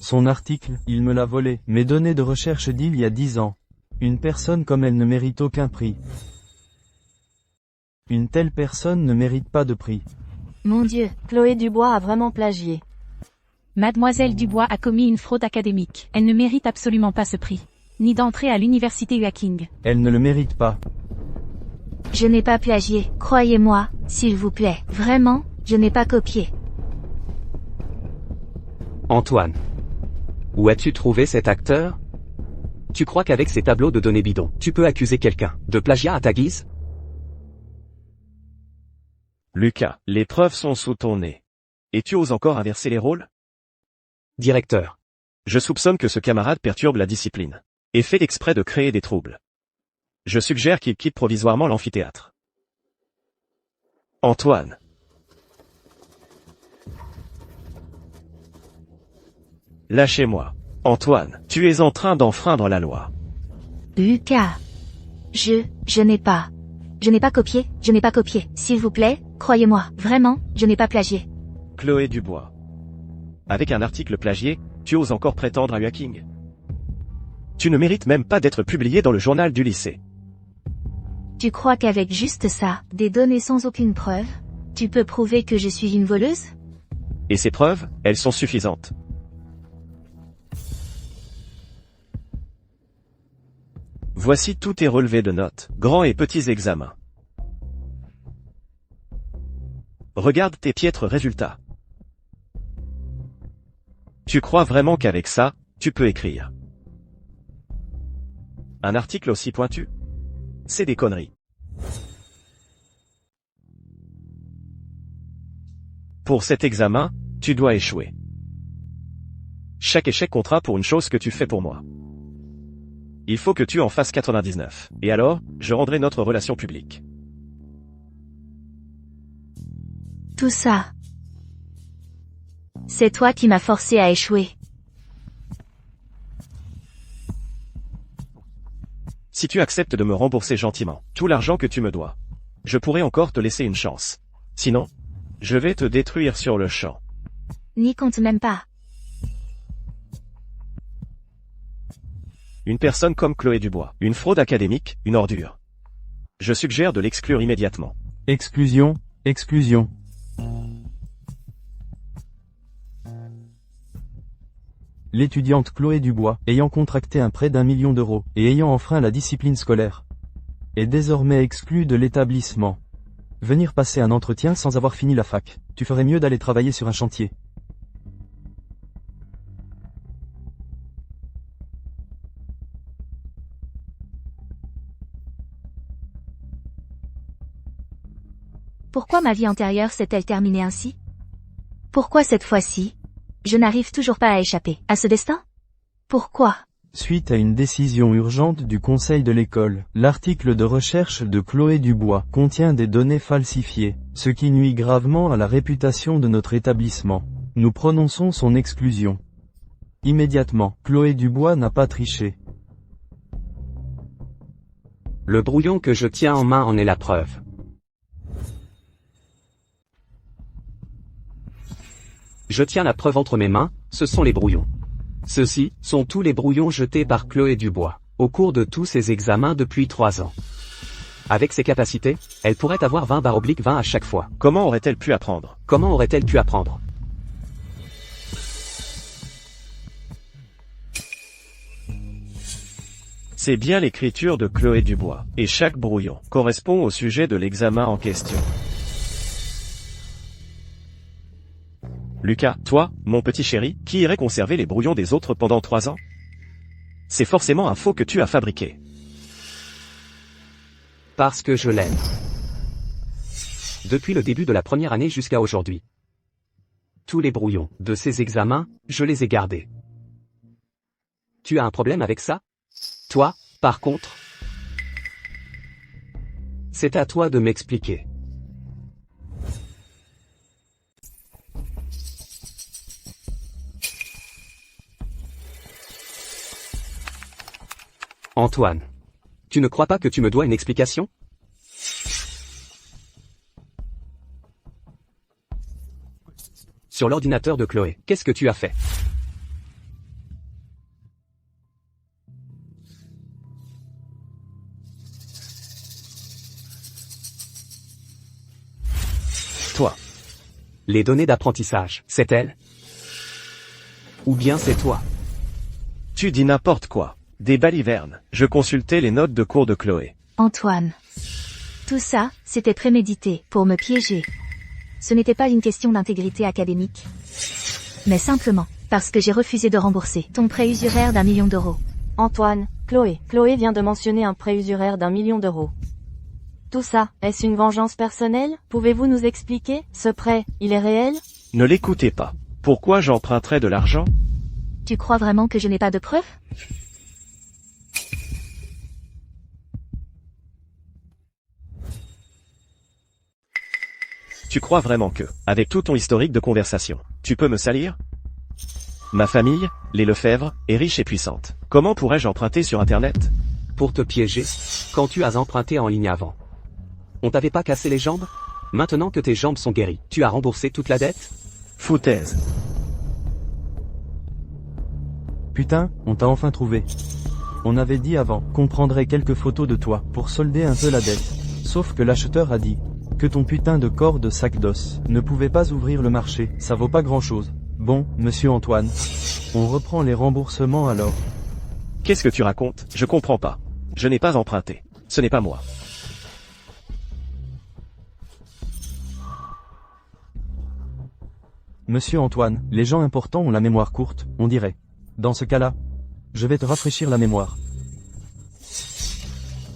Son article, il me l'a volé. Mes données de recherche d'il y a 10 ans. Une personne comme elle ne mérite aucun prix. Une telle personne ne mérite pas de prix. Mon Dieu, Chloé Dubois a vraiment plagié. Mademoiselle Dubois a commis une fraude académique. Elle ne mérite absolument pas ce prix. Ni d'entrer à l'université Hacking. Elle ne le mérite pas. Je n'ai pas plagié, croyez-moi, s'il vous plaît. Vraiment, je n'ai pas copié. Antoine. Où as-tu trouvé cet acteur? Tu crois qu'avec ces tableaux de données bidons, tu peux accuser quelqu'un de plagiat à ta guise? Lucas, les preuves sont sous ton nez. Et tu oses encore inverser les rôles? Directeur. Je soupçonne que ce camarade perturbe la discipline. Et fait exprès de créer des troubles. Je suggère qu'il quitte provisoirement l'amphithéâtre. Antoine. Lâchez-moi. Antoine, tu es en train d'enfreindre la loi. Lucas. Je n'ai pas copié, S'il vous plaît, croyez-moi, vraiment, je n'ai pas plagié. Chloé Dubois. Avec un article plagié, tu oses encore prétendre à Hacking. Tu ne mérites même pas d'être publié dans le journal du lycée. Tu crois qu'avec juste ça, des données sans aucune preuve, tu peux prouver que je suis une voleuse? Et ces preuves, elles sont suffisantes. Voici tous tes relevés de notes, grands et petits examens. Regarde tes piètres résultats. Tu crois vraiment qu'avec ça, tu peux écrire un article aussi pointu? C'est des conneries. Pour cet examen, tu dois échouer. Chaque échec comptera pour une chose que tu fais pour moi. Il faut que tu en fasses 99. Et alors, je rendrai notre relation publique. Tout ça. C'est toi qui m'as forcé à échouer. Si tu acceptes de me rembourser gentiment tout l'argent que tu me dois, je pourrai encore te laisser une chance. Sinon, je vais te détruire sur le champ. N'y compte même pas. Une personne comme Chloé Dubois, une fraude académique, une ordure. Je suggère de l'exclure immédiatement. Exclusion, exclusion. L'étudiante Chloé Dubois, ayant contracté un prêt d'1 million d'euros, et ayant enfreint la discipline scolaire, est désormais exclue de l'établissement. Venir passer un entretien sans avoir fini la fac, tu ferais mieux d'aller travailler sur un chantier. Pourquoi ma vie antérieure s'est-elle terminée ainsi? Pourquoi cette fois-ci, je n'arrive toujours pas à échapper à ce destin? Pourquoi? Suite à une décision urgente du conseil de l'école, l'article de recherche de Chloé Dubois contient des données falsifiées, ce qui nuit gravement à la réputation de notre établissement. Nous prononçons son exclusion. Immédiatement, Chloé Dubois n'a pas triché. Le brouillon que je tiens en main en est la preuve. Je tiens la preuve entre mes mains, ce sont les brouillons. Ceux-ci sont tous les brouillons jetés par Chloé Dubois, au cours de tous ses examens depuis 3 ans. Avec ses capacités, elle pourrait avoir 20/20 à chaque fois. Comment aurait-elle pu apprendre? Comment aurait-elle pu apprendre? C'est bien l'écriture de Chloé Dubois, et chaque brouillon correspond au sujet de l'examen en question. Lucas, toi, mon petit chéri, qui irait conserver les brouillons des autres pendant 3 ans? C'est forcément un faux que tu as fabriqué. Parce que je l'aime. Depuis le début de la première année jusqu'à aujourd'hui. Tous les brouillons de ces examens, je les ai gardés. Tu as un problème avec ça? Toi, par contre, c'est à toi de m'expliquer. Antoine, tu ne crois pas que tu me dois une explication? Sur l'ordinateur de Chloé, qu'est-ce que tu as fait? Toi. Les données d'apprentissage, c'est elle? Ou bien c'est toi? Tu dis n'importe quoi. Des balivernes. Je consultais les notes de cours de Chloé. Antoine. Tout ça, c'était prémédité, pour me piéger. Ce n'était pas une question d'intégrité académique. Mais simplement, parce que j'ai refusé de rembourser ton prêt usuraire d'1 million d'euros. Antoine, Chloé vient de mentionner un prêt usuraire d'1 million d'euros. Tout ça, est-ce une vengeance personnelle? Pouvez-vous nous expliquer? Ce prêt, il est réel? Ne l'écoutez pas. Pourquoi j'emprunterais de l'argent? Tu crois vraiment que je n'ai pas de preuves? Tu crois vraiment que, avec tout ton historique de conversation, tu peux me salir? Ma famille, les Lefebvre, est riche et puissante. Comment pourrais-je emprunter sur Internet? Pour te piéger, quand tu as emprunté en ligne avant. On t'avait pas cassé les jambes? Maintenant que tes jambes sont guéries, tu as remboursé toute la dette? Foutaise. Putain, on t'a enfin trouvé. On avait dit avant qu'on prendrait quelques photos de toi pour solder un peu la dette. Sauf que l'acheteur a dit que ton putain de corps de sac d'os ne pouvait pas ouvrir le marché, ça vaut pas grand-chose. Bon, monsieur Antoine, on reprend les remboursements alors. Qu'est-ce que tu racontes? Je comprends pas. Je n'ai pas emprunté. Ce n'est pas moi. Monsieur Antoine, les gens importants ont la mémoire courte, on dirait. Dans ce cas-là, je vais te rafraîchir la mémoire.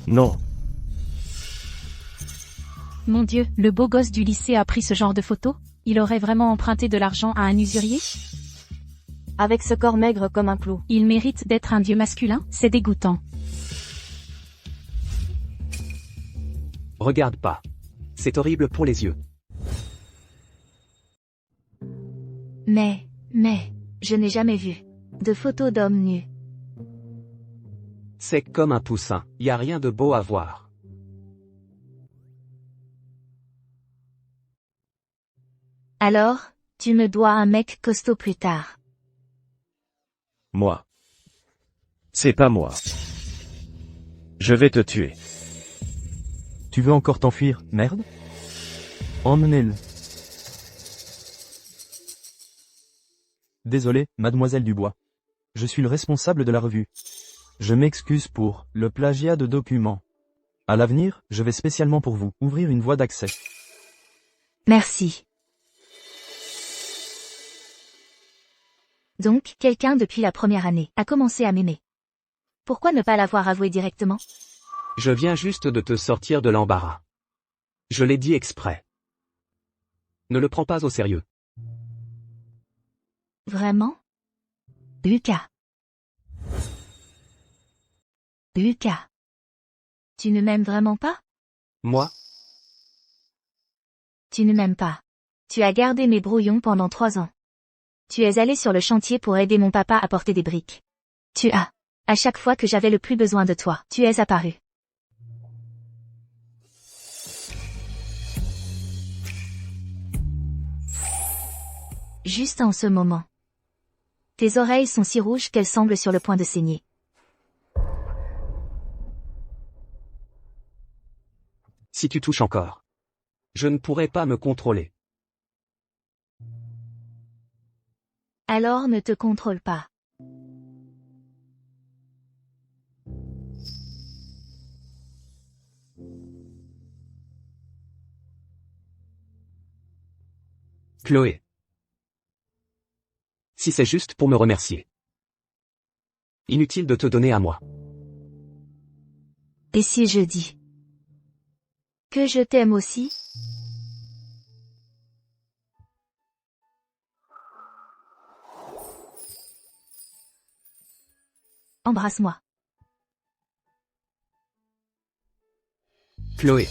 Non. Mon Dieu, le beau gosse du lycée a pris ce genre de photo? Il aurait vraiment emprunté de l'argent à un usurier? Avec ce corps maigre comme un clou. Il mérite d'être un dieu masculin? C'est dégoûtant. Regarde pas. C'est horrible pour les yeux. Mais, je n'ai jamais vu de photos d'hommes nus. C'est comme un poussin, y a rien de beau à voir. Alors, tu me dois un mec costaud plus tard. Moi. C'est pas moi. Je vais te tuer. Tu veux encore t'enfuir, merde? Emmenez-le. Désolé, mademoiselle Dubois. Je suis le responsable de la revue. Je m'excuse pour le plagiat de documents. À l'avenir, je vais spécialement pour vous ouvrir une voie d'accès. Merci. Donc, quelqu'un depuis la première année a commencé à m'aimer. Pourquoi ne pas l'avoir avoué directement? Je viens juste de te sortir de l'embarras. Je l'ai dit exprès. Ne le prends pas au sérieux. Vraiment? Lucas. Lucas. Tu ne m'aimes vraiment pas? Moi? Tu ne m'aimes pas. Tu as gardé mes brouillons pendant 3 ans. Tu es allé sur le chantier pour aider mon papa à porter des briques. Tu as. À chaque fois que j'avais le plus besoin de toi, tu es apparu. Juste en ce moment. Tes oreilles sont si rouges qu'elles semblent sur le point de saigner. Si tu touches encore, je ne pourrai pas me contrôler. Alors ne te contrôle pas. Chloé. Si c'est juste pour me remercier. Inutile de te donner à moi. Et si je dis que je t'aime aussi? Embrasse-moi. Chloé.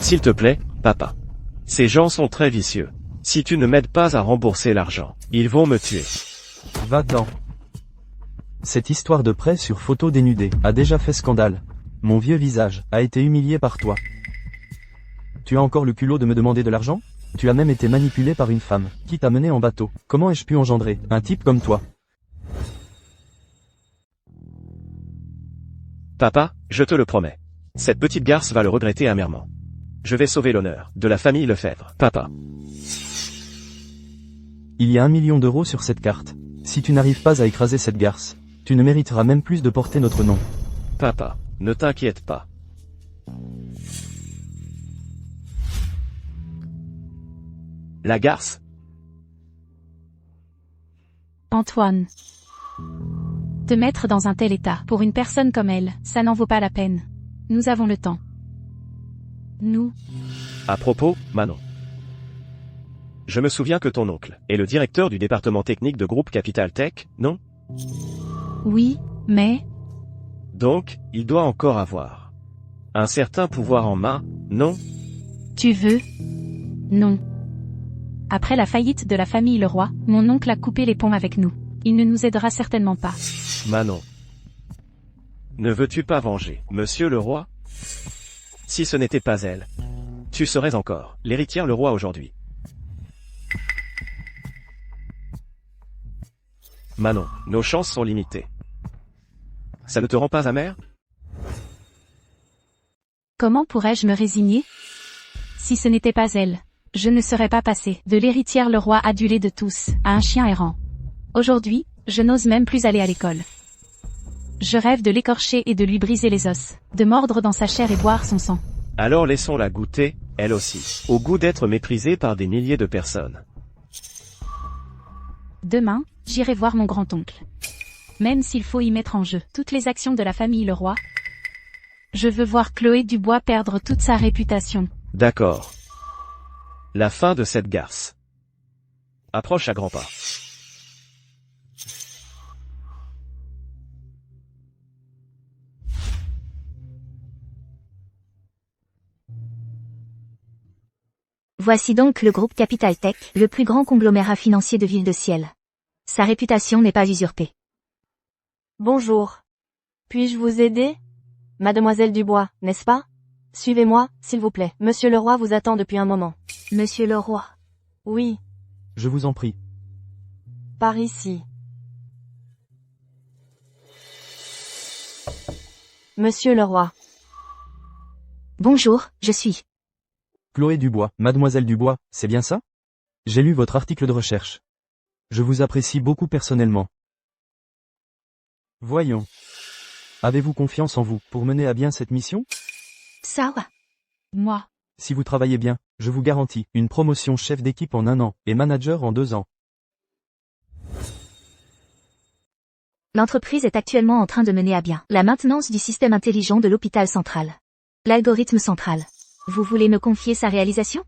S'il te plaît, papa. Ces gens sont très vicieux. Si tu ne m'aides pas à rembourser l'argent, ils vont me tuer. Va-t'en. Cette histoire de prêt sur photo dénudée a déjà fait scandale. Mon vieux visage a été humilié par toi. Tu as encore le culot de me demander de l'argent? Tu as même été manipulé par une femme, qui t'a mené en bateau. Comment ai-je pu engendrer un type comme toi? Papa, je te le promets. Cette petite garce va le regretter amèrement. Je vais sauver l'honneur de la famille Lefebvre. Papa. Il y a 1 million d'euros sur cette carte. Si tu n'arrives pas à écraser cette garce, tu ne mériteras même plus de porter notre nom. Papa, ne t'inquiète pas. La garce? Antoine. Te mettre dans un tel état, pour une personne comme elle, ça n'en vaut pas la peine. Nous avons le temps. Nous. À propos, Manon. Je me souviens que ton oncle est le directeur du département technique de groupe Capital Tech, non? Oui, mais... Donc, il doit encore avoir un certain pouvoir en main, non? Tu veux? Non. Après la faillite de la famille Leroy, mon oncle a coupé les ponts avec nous. Il ne nous aidera certainement pas. Manon. Ne veux-tu pas venger Monsieur le Roi? Si ce n'était pas elle, tu serais encore l'héritière le roi aujourd'hui. Manon, nos chances sont limitées. Ça ne te rend pas amère? Comment pourrais-je me résigner? Si ce n'était pas elle, je ne serais pas passé de l'héritière le roi adulé de tous, à un chien errant. Aujourd'hui, je n'ose même plus aller à l'école. Je rêve de l'écorcher et de lui briser les os, de mordre dans sa chair et boire son sang. Alors laissons-la goûter, elle aussi, au goût d'être méprisée par des milliers de personnes. Demain, j'irai voir mon grand-oncle. Même s'il faut y mettre en jeu toutes les actions de la famille Leroy. Je veux voir Chloé Dubois perdre toute sa réputation. D'accord. La fin de cette garce approche à grands pas. Voici donc le groupe Capital Tech, le plus grand conglomérat financier de Ville-de-Ciel. Sa réputation n'est pas usurpée. Bonjour. Puis-je vous aider? Mademoiselle Dubois, n'est-ce pas? Suivez-moi, s'il vous plaît. Monsieur Leroy vous attend depuis un moment. Monsieur Leroy. Oui, Je vous en prie. par ici. Monsieur Leroy. Bonjour, je suis. Chloé Dubois, Mademoiselle Dubois, c'est bien ça? J'ai lu votre article de recherche. Je vous apprécie beaucoup personnellement. Voyons. Avez-vous confiance en vous pour mener à bien cette mission? Ça va. Moi. Si vous travaillez bien, je vous garantis une promotion chef d'équipe en 1 an et manager en 2 ans. L'entreprise est actuellement en train de mener à bien la maintenance du système intelligent de l'hôpital central. L'algorithme central. Vous voulez me confier sa réalisation?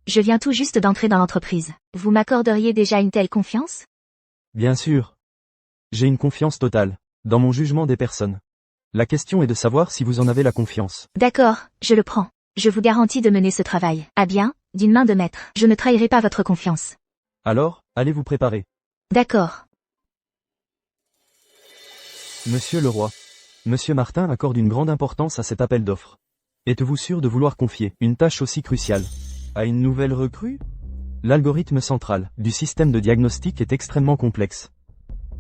Je viens tout juste d'entrer dans l'entreprise. Vous m'accorderiez déjà une telle confiance? Bien sûr. J'ai une confiance totale dans mon jugement des personnes. La question est de savoir si vous en avez la confiance. D'accord, je le prends. Je vous garantis de mener ce travail à bien, d'une main de maître. Je ne trahirai pas votre confiance. Alors, allez vous préparer. D'accord. Monsieur le roi. Monsieur Martin accorde une grande importance à cet appel d'offres. Êtes-vous sûr de vouloir confier une tâche aussi cruciale à une nouvelle recrue? L'algorithme central du système de diagnostic est extrêmement complexe.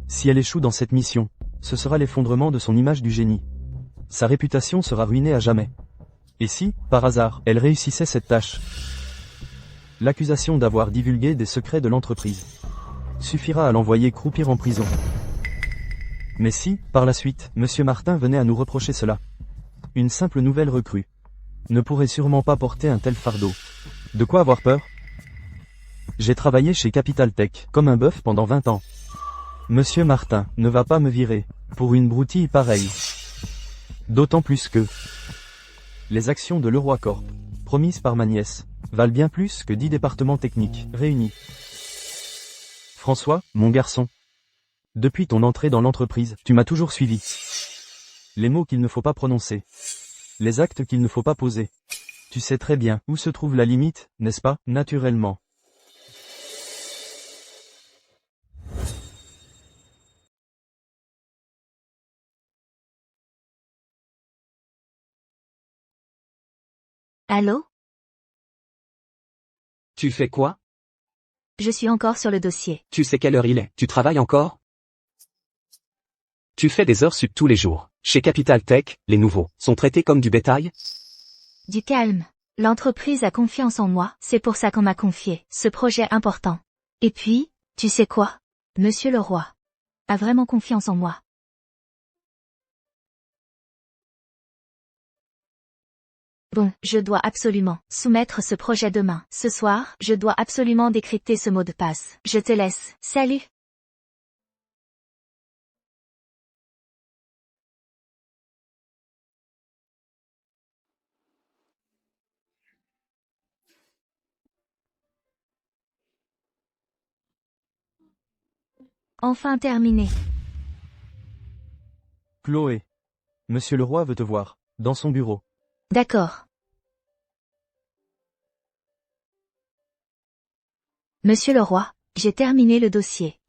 Si elle échoue dans cette mission, ce sera l'effondrement de son image du génie. Sa réputation sera ruinée à jamais. Et si, par hasard, elle réussissait cette tâche? L'accusation d'avoir divulgué des secrets de l'entreprise suffira à l'envoyer croupir en prison. Mais si, par la suite, Monsieur Martin venait à nous reprocher cela, une simple nouvelle recrue ne pourrait sûrement pas porter un tel fardeau. De quoi avoir peur? J'ai travaillé chez Capital Tech, comme un bœuf pendant 20 ans. Monsieur Martin ne va pas me virer pour une broutille pareille. D'autant plus que les actions de Leroy Corp, promises par ma nièce, valent bien plus que 10 départements techniques réunis. François, mon garçon, depuis ton entrée dans l'entreprise, tu m'as toujours suivi. Les mots qu'il ne faut pas prononcer, les actes qu'il ne faut pas poser. Tu sais très bien où se trouve la limite, n'est-ce pas, naturellement. Allô? Tu fais quoi? Je suis encore sur le dossier. Tu sais quelle heure il est? Tu travailles encore? Tu fais des heures sup tous les jours. Chez Capital Tech, les nouveaux sont traités comme du bétail? Du calme. L'entreprise a confiance en moi, c'est pour ça qu'on m'a confié ce projet important. Et puis, tu sais quoi? Monsieur le roi a vraiment confiance en moi. Bon, je dois absolument soumettre ce projet demain. Ce soir, je dois absolument décrypter ce mot de passe. Je te laisse. Salut! Enfin terminé. Chloé. Monsieur le roi veut te voir, dans son bureau. D'accord. Monsieur le roi, j'ai terminé le dossier.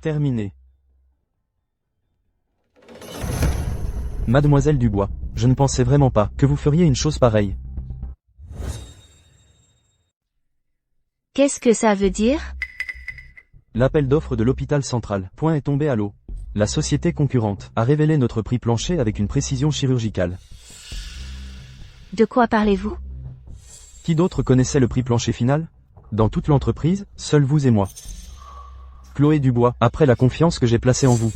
Terminé. Mademoiselle Dubois, je ne pensais vraiment pas que vous feriez une chose pareille. Qu'est-ce que ça veut dire? L'appel d'offres de l'hôpital central, point est tombé à l'eau. La société concurrente a révélé notre prix plancher avec une précision chirurgicale. De quoi parlez-vous? Qui d'autre connaissait le prix plancher final? Dans toute l'entreprise, seul vous et moi. Chloé Dubois, après la confiance que j'ai placée en vous.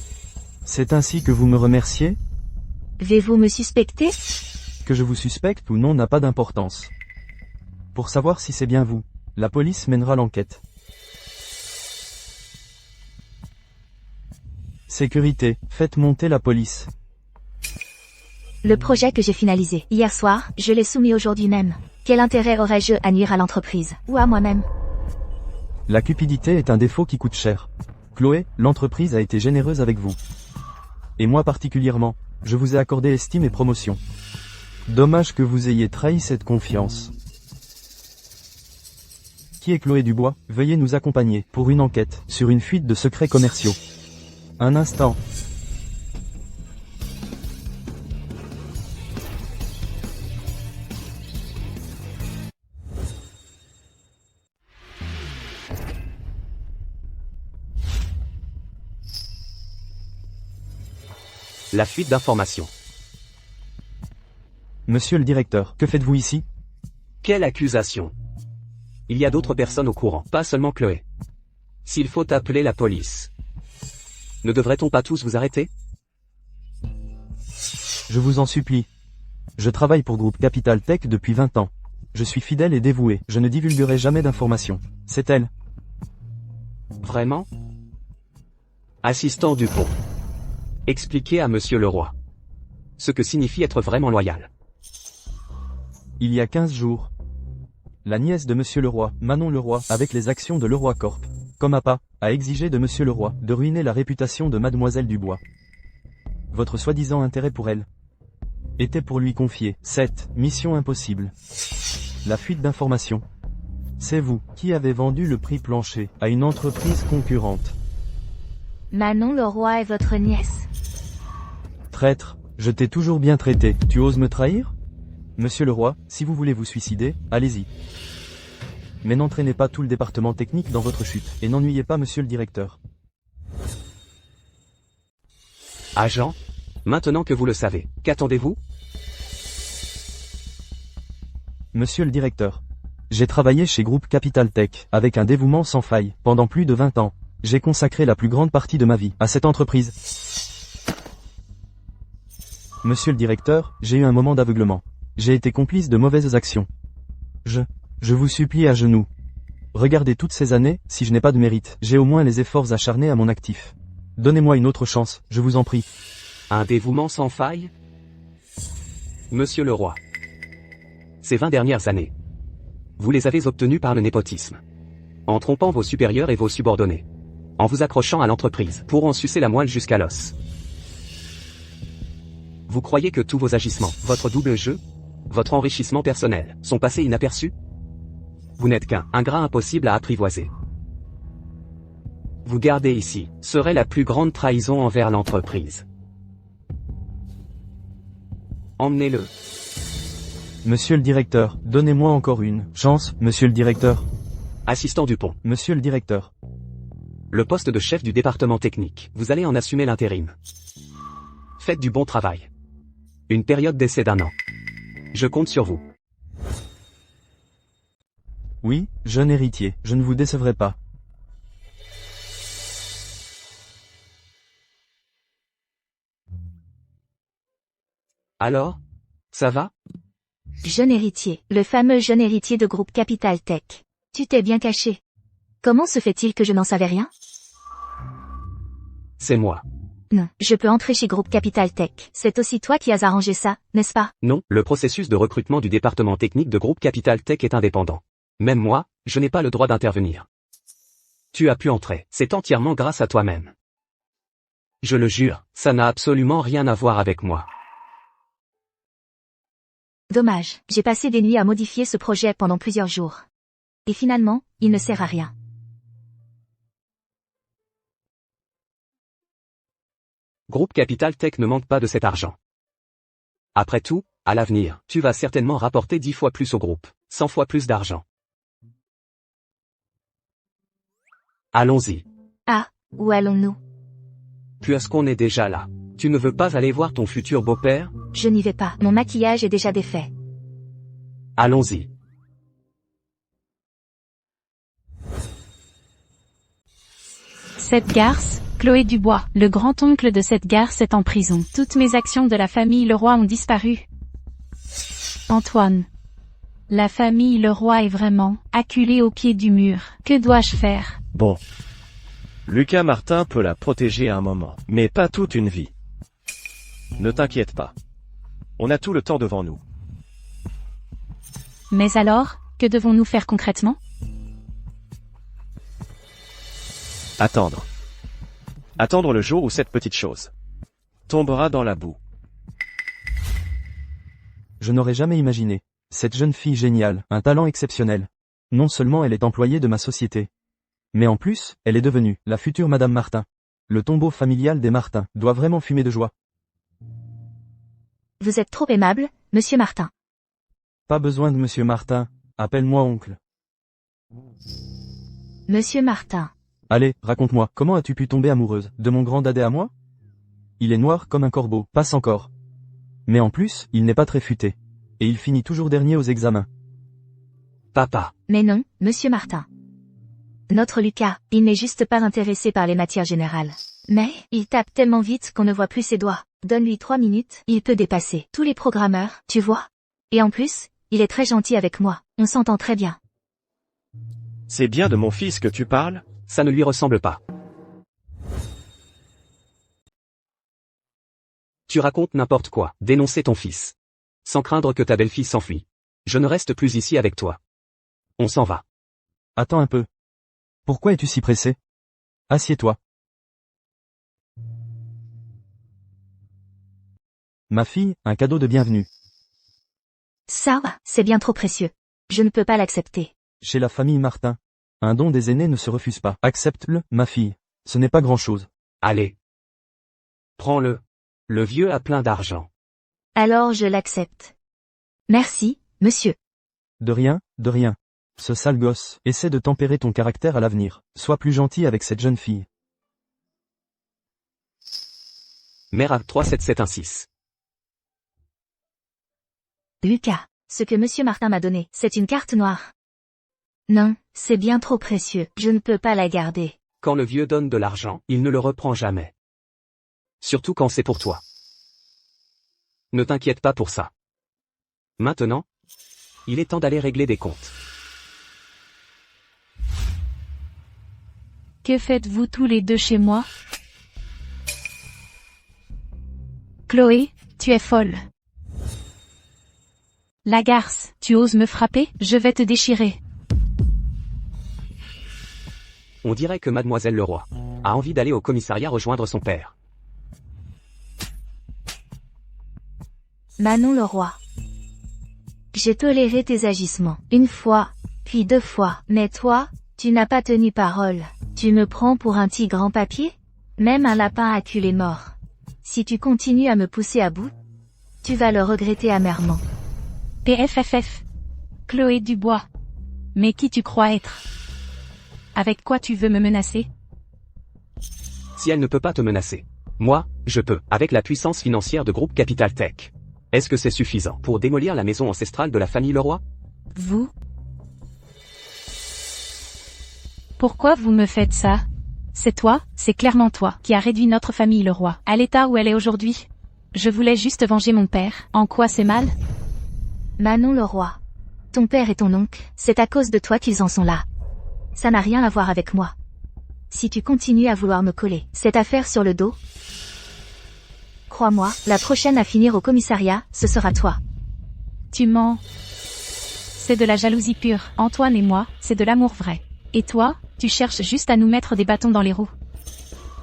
C'est ainsi que vous me remerciez? Vais-vous me suspecter? Que je vous suspecte ou non n'a pas d'importance. Pour savoir si c'est bien vous, la police mènera l'enquête. Sécurité, faites monter la police. Le projet que j'ai finalisé hier soir, je l'ai soumis aujourd'hui même. Quel intérêt aurais-je à nuire à l'entreprise, ou à moi-même? La cupidité est un défaut qui coûte cher. Chloé, l'entreprise a été généreuse avec vous. Et moi particulièrement, je vous ai accordé estime et promotion. Dommage que vous ayez trahi cette confiance. Qui est Chloé Dubois? Veuillez nous accompagner pour une enquête sur une fuite de secrets commerciaux. Un instant. La fuite d'informations. Monsieur le directeur, que faites-vous ici? Quelle accusation? Il y a d'autres personnes au courant, pas seulement Chloé. S'il faut appeler la police. Ne devrait-on pas tous vous arrêter? Je vous en supplie. Je travaille pour Groupe Capital Tech depuis 20 ans. Je suis fidèle et dévoué, je ne divulguerai jamais d'informations. C'est elle. Vraiment? Assistant Dupont. Expliquez à Monsieur le Roi ce que signifie être vraiment loyal. Il y a 15 jours, la nièce de Monsieur Leroy, Manon Leroy, avec les actions de Leroy Corp, comme appât, a exigé de Monsieur Leroy de ruiner la réputation de Mademoiselle Dubois. Votre soi-disant intérêt pour elle était pour lui confier. 7. Mission impossible. La fuite d'informations. C'est vous qui avez vendu le prix plancher à une entreprise concurrente. Manon Leroy est votre nièce. Traître, je t'ai toujours bien traité. Tu oses me trahir? Monsieur le roi, si vous voulez vous suicider, allez-y. Mais n'entraînez pas tout le département technique dans votre chute, et n'ennuyez pas monsieur le directeur. Agent, maintenant que vous le savez, qu'attendez-vous? Monsieur le directeur. J'ai travaillé chez Groupe Capital Tech, avec un dévouement sans faille, pendant plus de 20 ans. J'ai consacré la plus grande partie de ma vie à cette entreprise. Monsieur le directeur, j'ai eu un moment d'aveuglement. J'ai été complice de mauvaises actions. Je vous supplie à genoux. Regardez toutes ces années, si je n'ai pas de mérite, j'ai au moins les efforts acharnés à mon actif. Donnez-moi une autre chance, je vous en prie. Un dévouement sans faille? Monsieur le roi. Ces 20 dernières années, vous les avez obtenues par le népotisme. En trompant vos supérieurs et vos subordonnés. En vous accrochant à l'entreprise, pour en sucer la moelle jusqu'à l'os. Vous croyez que tous vos agissements, votre double jeu, votre enrichissement personnel, sont passés inaperçus? Vous n'êtes qu'un ingrat impossible à apprivoiser. Vous garder ici, serait la plus grande trahison envers l'entreprise. Emmenez-le. Monsieur le directeur, donnez-moi encore une chance, monsieur le directeur. Assistant Dupont. Monsieur le directeur. Le poste de chef du département technique, vous allez en assumer l'intérim. Faites du bon travail. Une période d'essai d'1 an. Je compte sur vous. Oui, jeune héritier, je ne vous décevrai pas. Alors? Ça va? Jeune héritier, le fameux jeune héritier de Groupe Capital Tech. Tu t'es bien caché. Comment se fait-il que je n'en savais rien? C'est moi. Non, je peux entrer chez Groupe Capital Tech. C'est aussi toi qui as arrangé ça, n'est-ce pas? Non, le processus de recrutement du département technique de Groupe Capital Tech est indépendant. Même moi, je n'ai pas le droit d'intervenir. Tu as pu entrer, c'est entièrement grâce à toi-même. Je le jure, ça n'a absolument rien à voir avec moi. Dommage, j'ai passé des nuits à modifier ce projet pendant plusieurs jours. Et finalement, il ne sert à rien. Groupe Capital Tech ne manque pas de cet argent. Après tout, à l'avenir, tu vas certainement rapporter 10 fois plus au groupe, 100 fois plus d'argent. Allons-y. Ah, où allons-nous? Puisqu'on est déjà là, tu ne veux pas aller voir ton futur beau-père? Je n'y vais pas, mon maquillage est déjà défait. Allons-y. Cette garce, Chloé Dubois, le grand-oncle de cette garce est en prison. Toutes mes actions de la famille Leroy ont disparu. Antoine. La famille Leroy est vraiment acculée au pied du mur. Que dois-je faire? Bon. Lucas Martin peut la protéger à un moment, mais pas toute une vie. Ne t'inquiète pas. On a tout le temps devant nous. Mais alors, que devons-nous faire concrètement? Attendre. Attendre le jour où cette petite chose tombera dans la boue. Je n'aurais jamais imaginé. Cette jeune fille géniale, un talent exceptionnel. Non seulement elle est employée de ma société, mais en plus, elle est devenue la future Madame Martin. Le tombeau familial des Martin doit vraiment fumer de joie. Vous êtes trop aimable, monsieur Martin. Pas besoin de monsieur Martin, appelle-moi oncle. Monsieur Martin. Allez, raconte-moi, comment as-tu pu tomber amoureuse de mon grand dadais à moi? Il est noir comme un corbeau, passe encore. Mais en plus, il n'est pas très futé. Et il finit toujours dernier aux examens. Papa. Mais non, monsieur Martin. Notre Lucas, il n'est juste pas intéressé par les matières générales. Mais, il tape tellement vite qu'on ne voit plus ses doigts. Donne-lui 3 minutes, il peut dépasser tous les programmeurs, tu vois. Et en plus, il est très gentil avec moi, on s'entend très bien. C'est bien de mon fils que tu parles? Ça ne lui ressemble pas. Tu racontes n'importe quoi, dénoncer ton fils. Sans craindre que ta belle-fille s'enfuit. Je ne reste plus ici avec toi. On s'en va. Attends un peu. Pourquoi es-tu si pressé? Assieds-toi. Ma fille, un cadeau de bienvenue. Ça, c'est bien trop précieux. Je ne peux pas l'accepter. Chez la famille Martin. Un don des aînés ne se refuse pas. Accepte-le, ma fille. Ce n'est pas grand-chose. Allez. Prends-le. Le vieux a plein d'argent. Alors je l'accepte. Merci, monsieur. De rien, de rien. Ce sale gosse, essaie de tempérer ton caractère à l'avenir. Sois plus gentil avec cette jeune fille. Mère à 37716. Lucas, ce que monsieur Martin m'a donné, c'est une carte noire. Non, c'est bien trop précieux. Je ne peux pas la garder. Quand le vieux donne de l'argent, il ne le reprend jamais. Surtout quand c'est pour toi. Ne t'inquiète pas pour ça. Maintenant, il est temps d'aller régler des comptes. Que faites-vous tous les deux chez moi? Chloé, tu es folle. La garce, tu oses me frapper? Je vais te déchirer. On dirait que Mademoiselle Leroy a envie d'aller au commissariat rejoindre son père. Manon Leroy. J'ai toléré tes agissements. Une fois, puis 2 fois. Mais toi, tu n'as pas tenu parole. Tu me prends pour un tigre en papier? Même un lapin à cul est mort. Si tu continues à me pousser à bout, tu vas le regretter amèrement. PFFF. Chloé Dubois. Mais qui tu crois être? Avec quoi tu veux me menacer? Si elle ne peut pas te menacer, moi, je peux, avec la puissance financière de Groupe Capital Tech. Est-ce que c'est suffisant pour démolir la maison ancestrale de la famille Leroy? Vous? Pourquoi vous me faites ça? C'est toi, c'est clairement toi, qui a réduit notre famille Leroy à l'état où elle est aujourd'hui. Je voulais juste venger mon père. En quoi c'est mal? Manon Leroy. Ton père et ton oncle, c'est à cause de toi qu'ils en sont là. Ça n'a rien à voir avec moi. Si tu continues à vouloir me coller cette affaire sur le dos, crois-moi, la prochaine à finir au commissariat, ce sera toi. Tu mens. C'est de la jalousie pure. Antoine et moi, c'est de l'amour vrai. Et toi, tu cherches juste à nous mettre des bâtons dans les roues.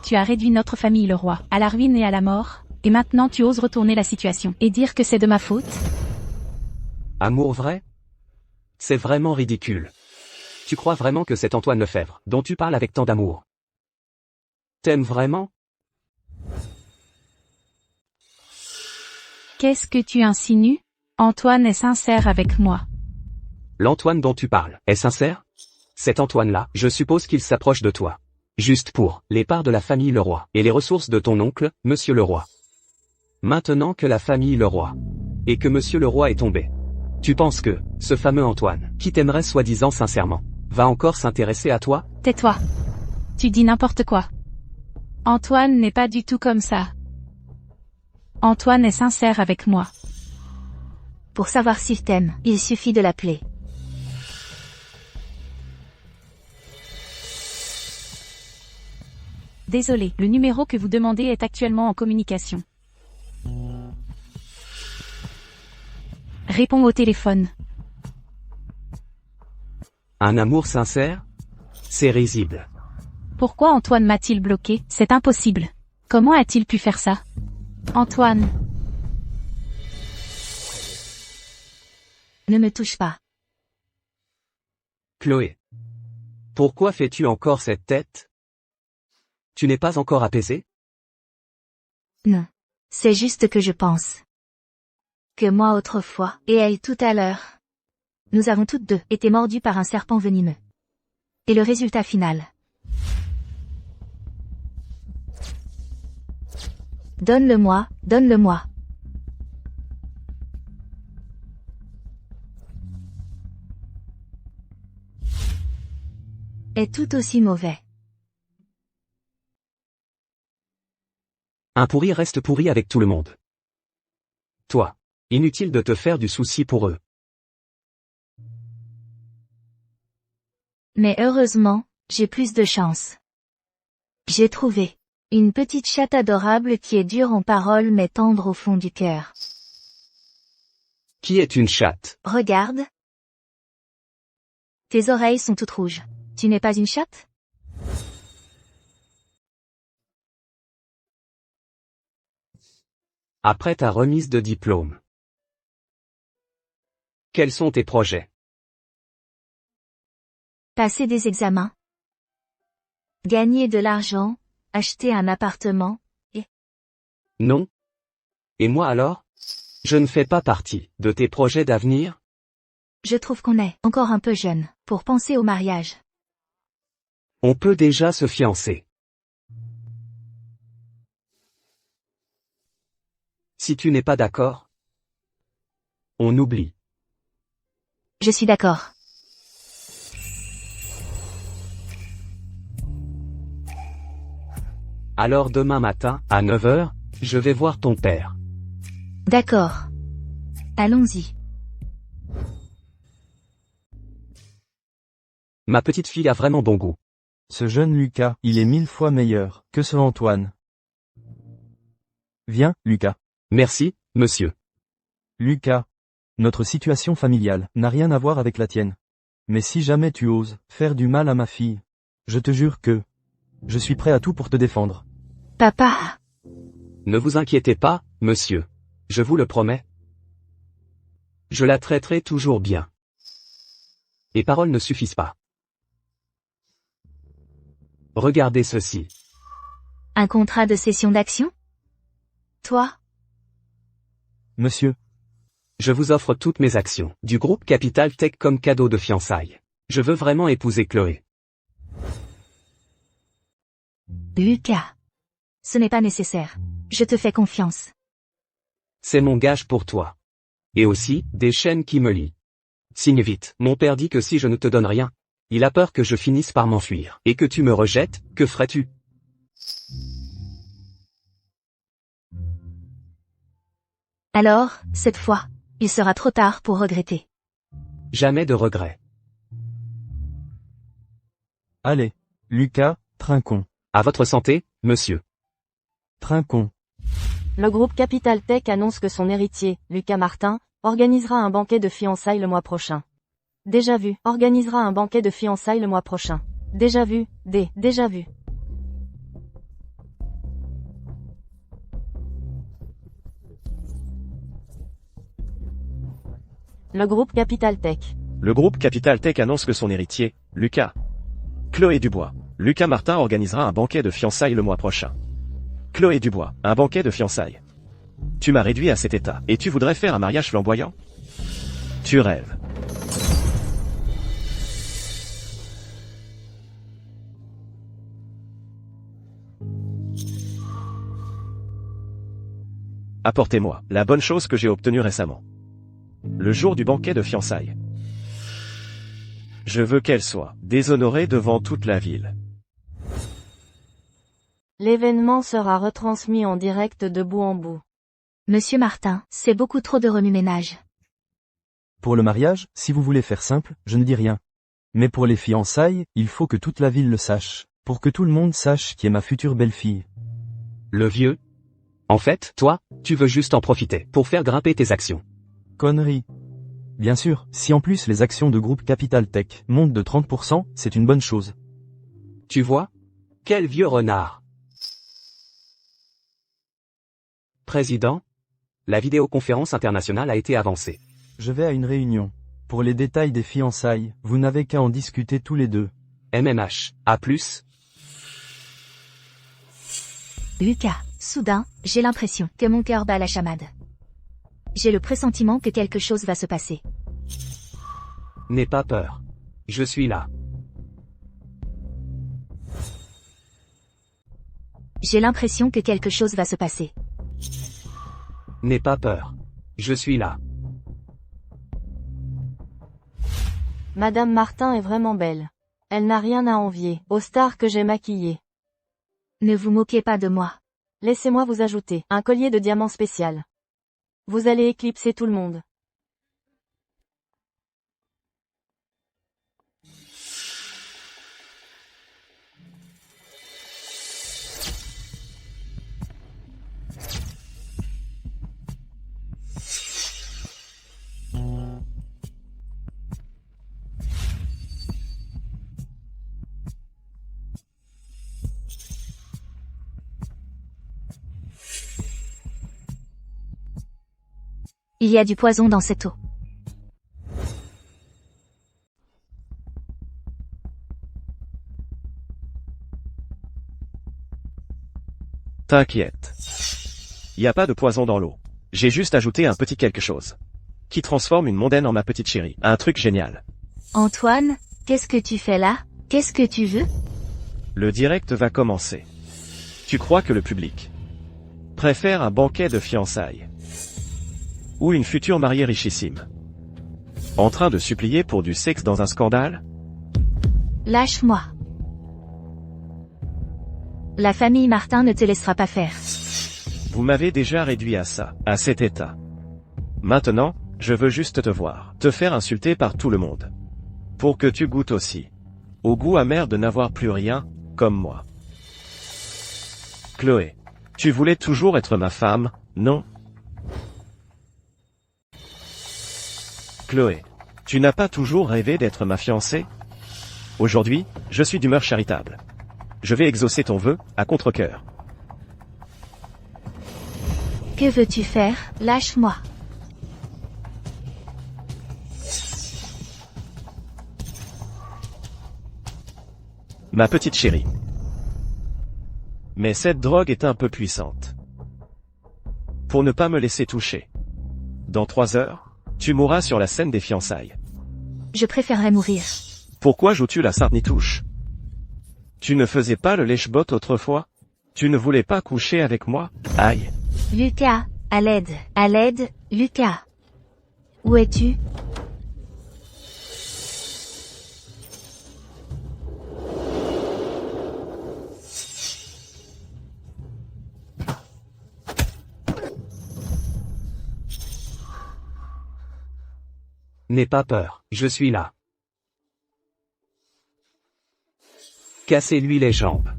Tu as réduit notre famille Leroy à la ruine et à la mort, et maintenant tu oses retourner la situation et dire que c'est de ma faute? Amour vrai? C'est vraiment ridicule. Tu crois vraiment que c'est Antoine Lefebvre, dont tu parles avec tant d'amour? T'aimes vraiment? Qu'est-ce que tu insinues? Antoine est sincère avec moi. L'Antoine dont tu parles est sincère? Cet Antoine-là, je suppose qu'il s'approche de toi. Juste pour les parts de la famille Leroy et les ressources de ton oncle, Monsieur Leroy. Maintenant que la famille Leroy et que Monsieur Leroy est tombé, tu penses que ce fameux Antoine, qui t'aimerait soi-disant sincèrement, va encore s'intéresser à toi? Tais-toi. Tu dis n'importe quoi. Antoine n'est pas du tout comme ça. Antoine est sincère avec moi. Pour savoir s'il t'aime, il suffit de l'appeler. Désolé, le numéro que vous demandez est actuellement en communication. Réponds au téléphone. Un amour sincère? C'est risible. Pourquoi Antoine m'a-t-il bloqué? C'est impossible. Comment a-t-il pu faire ça? Antoine. Ne me touche pas. Chloé. Pourquoi fais-tu encore cette tête? Tu n'es pas encore apaisée? Non. C'est juste que je pense que moi autrefois, et elle tout à l'heure, nous avons toutes deux été mordues par un serpent venimeux. Et le résultat final. Donne-le-moi, donne-le-moi. Est tout aussi mauvais. Un pourri reste pourri avec tout le monde. Toi, inutile de te faire du souci pour eux. Mais heureusement, j'ai plus de chance. J'ai trouvé une petite chatte adorable qui est dure en parole mais tendre au fond du cœur. Qui est une chatte? Regarde. Tes oreilles sont toutes rouges. Tu n'es pas une chatte? Après ta remise de diplôme. Quels sont tes projets? Passer des examens. Gagner de l'argent, acheter un appartement. Non? Et moi alors? Je ne fais pas partie de tes projets d'avenir? Je trouve qu'on est encore un peu jeune pour penser au mariage. On peut déjà se fiancer. Si tu n'es pas d'accord, on oublie. Je suis d'accord. Alors demain matin, à 9 h, je vais voir ton père. D'accord. Allons-y. Ma petite fille a vraiment bon goût. Ce jeune Lucas, il est 1000 fois meilleur que ce Antoine. Viens, Lucas. Merci, monsieur. Lucas. Notre situation familiale n'a rien à voir avec la tienne. Mais si jamais tu oses faire du mal à ma fille, je te jure que je suis prêt à tout pour te défendre. Papa. Ne vous inquiétez pas, monsieur. Je vous le promets. Je la traiterai toujours bien. Les paroles ne suffisent pas. Regardez ceci. Un contrat de cession d'actions? Toi? Monsieur. Je vous offre toutes mes actions du groupe Capital Tech comme cadeau de fiançailles. Je veux vraiment épouser Chloé. Lucas. Ce n'est pas nécessaire. Je te fais confiance. C'est mon gage pour toi. Et aussi, des chaînes qui me lient. Signe vite. Mon père dit que si je ne te donne rien, il a peur que je finisse par m'enfuir. Et que tu me rejettes, que ferais-tu? Alors, cette fois, il sera trop tard pour regretter. Jamais de regret. Allez, Lucas, trinquons. À votre santé, monsieur. Trinquons. Le groupe Capital Tech annonce que son héritier, Lucas Martin, organisera un banquet de fiançailles le mois prochain. Déjà vu, organisera un banquet de fiançailles le mois prochain. Déjà vu, déjà vu. Le groupe Capital Tech. Le groupe Capital Tech annonce que son héritier, Chloé Dubois. Lucas Martin organisera un banquet de fiançailles le mois prochain. Chloé Dubois, un banquet de fiançailles. Tu m'as réduit à cet état, et tu voudrais faire un mariage flamboyant? Tu rêves. Apportez-moi la bonne chose que j'ai obtenue récemment. Le jour du banquet de fiançailles. Je veux qu'elle soit déshonorée devant toute la ville. L'événement sera retransmis en direct de bout en bout. Monsieur Martin, c'est beaucoup trop de remue-ménage. Pour le mariage, si vous voulez faire simple, je ne dis rien. Mais pour les fiançailles, il faut que toute la ville le sache, pour que tout le monde sache qui est ma future belle-fille. Le vieux. En fait, toi, tu veux juste en profiter pour faire grimper tes actions. Connerie. Bien sûr, si en plus les actions de groupe Capital Tech montent de 30%, c'est une bonne chose. Tu vois? Quel vieux renard. Président, la vidéoconférence internationale a été avancée. Je vais à une réunion. Pour les détails des fiançailles, vous n'avez qu'à en discuter tous les deux. MMH, à plus. Lucas, soudain, j'ai l'impression que mon cœur bat la chamade. J'ai le pressentiment que quelque chose va se passer. N'aie pas peur. Je suis là. J'ai l'impression que quelque chose va se passer. N'aie pas peur. Je suis là. Madame Martin est vraiment belle. Elle n'a rien à envier aux stars que j'ai maquillées. Ne vous moquez pas de moi. Laissez-moi vous ajouter un collier de diamants spécial. Vous allez éclipser tout le monde. Il y a du poison dans cette eau. T'inquiète. Y a pas de poison dans l'eau. J'ai juste ajouté un petit quelque chose. Qui transforme une mondaine en ma petite chérie. Un truc génial. Antoine, qu'est-ce que tu fais là? Qu'est-ce que tu veux? Le direct va commencer. Tu crois que le public préfère un banquet de fiançailles ou une future mariée richissime en train de supplier pour du sexe dans un scandale? Lâche-moi. La famille Martin ne te laissera pas faire. Vous m'avez déjà réduit à ça, à cet état. Maintenant, je veux juste te voir, te faire insulter par tout le monde. Pour que tu goûtes aussi au goût amer de n'avoir plus rien, comme moi. Chloé, tu voulais toujours être ma femme, non? Chloé, tu n'as pas toujours rêvé d'être ma fiancée? Aujourd'hui, je suis d'humeur charitable. Je vais exaucer ton vœu, à contre-cœur. Que veux-tu faire? Lâche-moi. Ma petite chérie. Mais cette drogue est un peu puissante. Pour ne pas me laisser toucher. Dans 3 heures, tu mourras sur la scène des fiançailles. Je préférerais mourir. Pourquoi joues-tu la Sainte-Nitouche? Tu ne faisais pas le lèche-botte autrefois? Tu ne voulais pas coucher avec moi? Aïe. Lucas, à l'aide, Lucas. Où es-tu? N'aie pas peur, je suis là. Cassez-lui les jambes.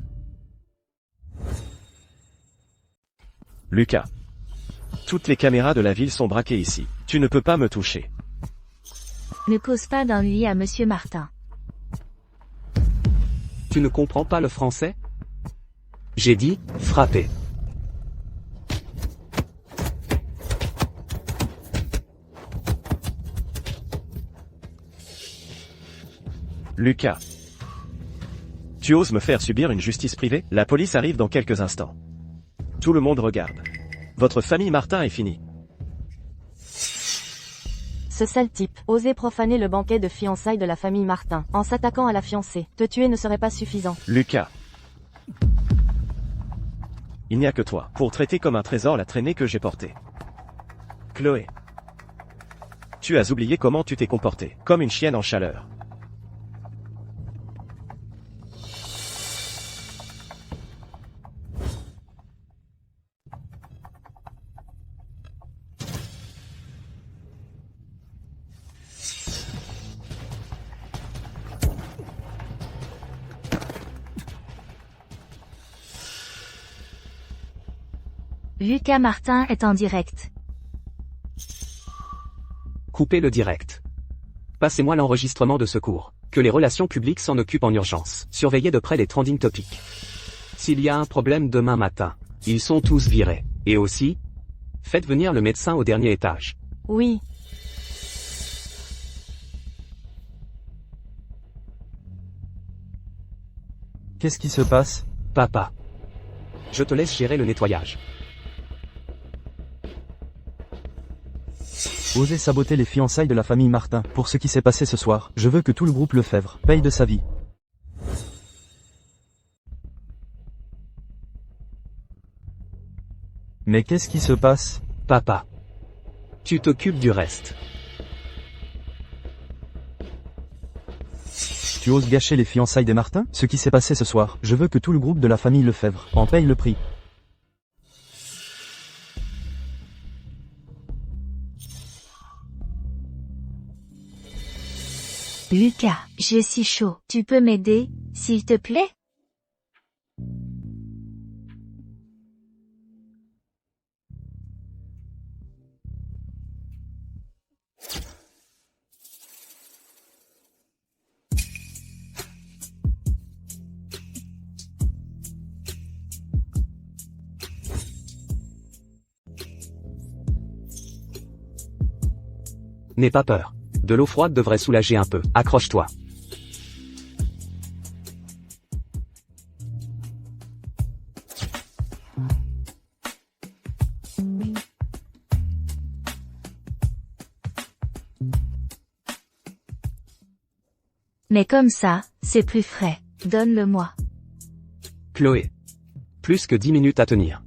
Lucas. Toutes les caméras de la ville sont braquées ici. Tu ne peux pas me toucher. Ne cause pas d'ennui à Monsieur Martin. Tu ne comprends pas le français? J'ai dit, frapper. Lucas. Tu oses me faire subir une justice privée? La police arrive dans quelques instants. Tout le monde regarde. Votre famille Martin est finie. Ce sale type, oser profaner le banquet de fiançailles de la famille Martin, en s'attaquant à la fiancée. Te tuer ne serait pas suffisant. Lucas. Il n'y a que toi, pour traiter comme un trésor la traînée que j'ai portée. Chloé. Tu as oublié comment tu t'es comportée, comme une chienne en chaleur. Lucas Martin est en direct. Coupez le direct. Passez-moi l'enregistrement de secours. Que les relations publiques s'en occupent en urgence. Surveillez de près les trending topics. S'il y a un problème demain matin, ils sont tous virés. Et aussi, faites venir le médecin au dernier étage. Oui. Qu'est-ce qui se passe? Papa. Je te laisse gérer le nettoyage. Osez saboter les fiançailles de la famille Martin. Pour ce qui s'est passé ce soir, je veux que tout le groupe Lefebvre paye de sa vie. Mais qu'est-ce qui se passe? Papa. Tu t'occupes du reste. Tu oses gâcher les fiançailles des Martin? Ce qui s'est passé ce soir, je veux que tout le groupe de la famille Lefebvre en paye le prix. Lucas, je suis chaud. Tu peux m'aider, s'il te plaît? N'aie pas peur. De l'eau froide devrait soulager un peu. Accroche-toi. Mais comme ça, c'est plus frais. Donne-le-moi. Chloé. Plus que 10 minutes à tenir.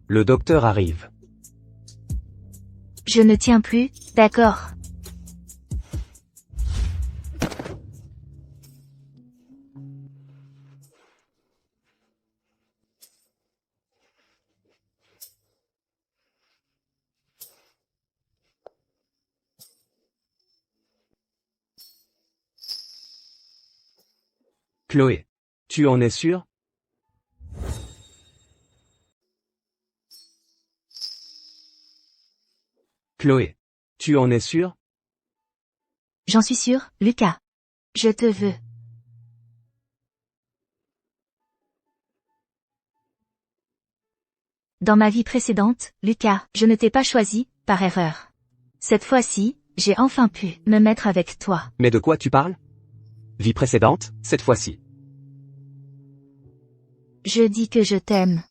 Le docteur arrive. Je ne tiens plus, d'accord. Chloé. Tu en es sûr? Chloé. Tu en es sûr? J'en suis sûre, Lucas. Je te veux. Dans ma vie précédente, Lucas, je ne t'ai pas choisi, par erreur. Cette fois-ci, j'ai enfin pu me mettre avec toi. Mais de quoi tu parles? Vie précédente, cette fois-ci. Je dis que je t'aime.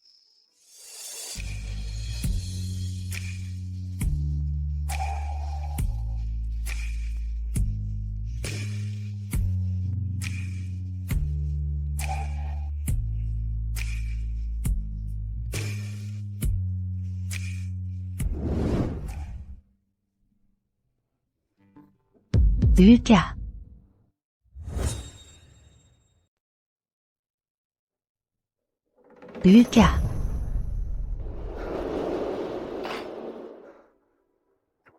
Lucas. Lucas.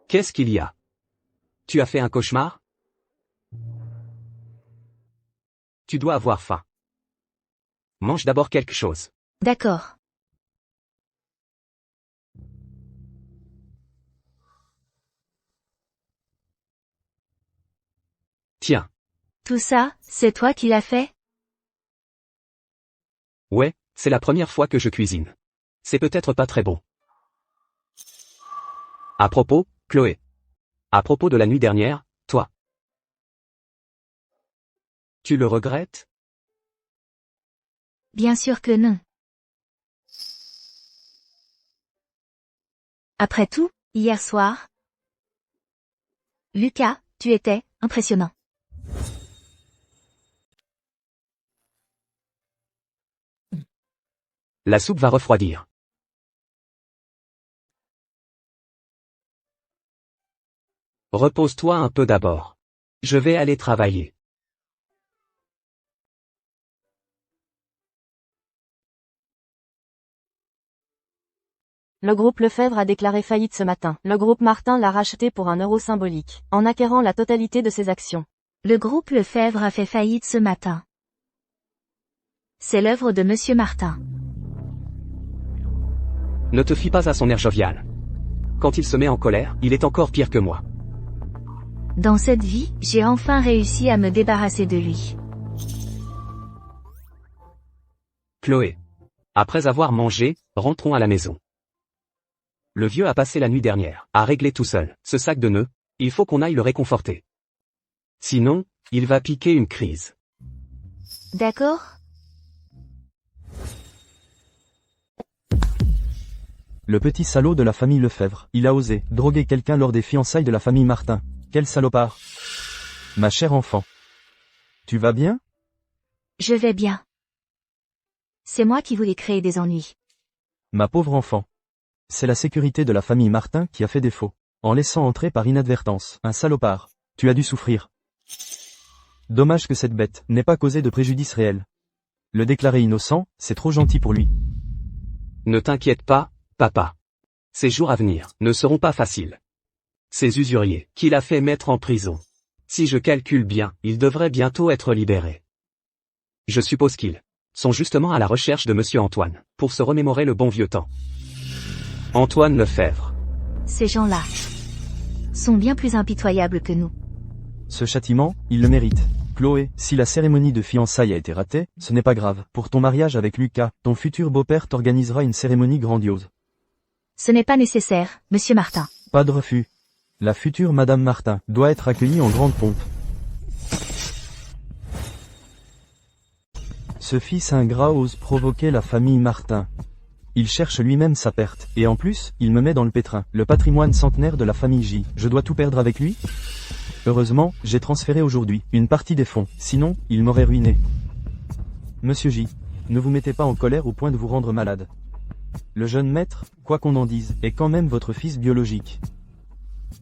Qu'est-ce qu'il y a? Tu as fait un cauchemar? Tu dois avoir faim. Mange d'abord quelque chose. D'accord. Tiens. Tout ça, c'est toi qui l'as fait? Ouais, c'est la première fois que je cuisine. C'est peut-être pas très bon. À propos, Chloé. À propos de la nuit dernière, toi. Tu le regrettes? Bien sûr que non. Après tout, hier soir, Lucas, tu étais impressionnant. La soupe va refroidir. Repose-toi un peu d'abord. Je vais aller travailler. Le groupe Lefebvre a déclaré faillite ce matin. Le groupe Martin l'a racheté pour €1 symbolique, en acquérant la totalité de ses actions. Le groupe Lefebvre a fait faillite ce matin. C'est l'œuvre de Monsieur Martin. Ne te fie pas à son air jovial. Quand il se met en colère, il est encore pire que moi. Dans cette vie, j'ai enfin réussi à me débarrasser de lui. Chloé. Après avoir mangé, rentrons à la maison. Le vieux a passé la nuit dernière, à régler tout seul, ce sac de nœuds, il faut qu'on aille le réconforter. Sinon, il va piquer une crise. D'accord? Le petit salaud de la famille Lefebvre, il a osé droguer quelqu'un lors des fiançailles de la famille Martin. Quel salopard! Ma chère enfant. Tu vas bien? Je vais bien. C'est moi qui voulais créer des ennuis. Ma pauvre enfant. C'est la sécurité de la famille Martin qui a fait défaut. En laissant entrer par inadvertance un salopard. Tu as dû souffrir. Dommage que cette bête n'ait pas causé de préjudice réel. Le déclarer innocent, c'est trop gentil pour lui. Ne t'inquiète pas, papa. Ces jours à venir ne seront pas faciles. Ces usuriers qu'il a fait mettre en prison. Si je calcule bien, ils devraient bientôt être libérés. Je suppose qu'ils sont justement à la recherche de Monsieur Antoine, pour se remémorer le bon vieux temps. Antoine Lefebvre. Ces gens-là sont bien plus impitoyables que nous. Ce châtiment, il le mérite. Chloé, si la cérémonie de fiançailles a été ratée, ce n'est pas grave. Pour ton mariage avec Lucas, ton futur beau-père t'organisera une cérémonie grandiose. Ce n'est pas nécessaire, Monsieur Martin. Pas de refus. La future Madame Martin doit être accueillie en grande pompe. Ce fils ingrat ose provoquer la famille Martin. Il cherche lui-même sa perte, et en plus, il me met dans le pétrin. Le patrimoine centenaire de la famille J. Je dois tout perdre avec lui? Heureusement, j'ai transféré aujourd'hui une partie des fonds, sinon, il m'aurait ruiné. Monsieur J, ne vous mettez pas en colère au point de vous rendre malade. Le jeune maître, quoi qu'on en dise, est quand même votre fils biologique.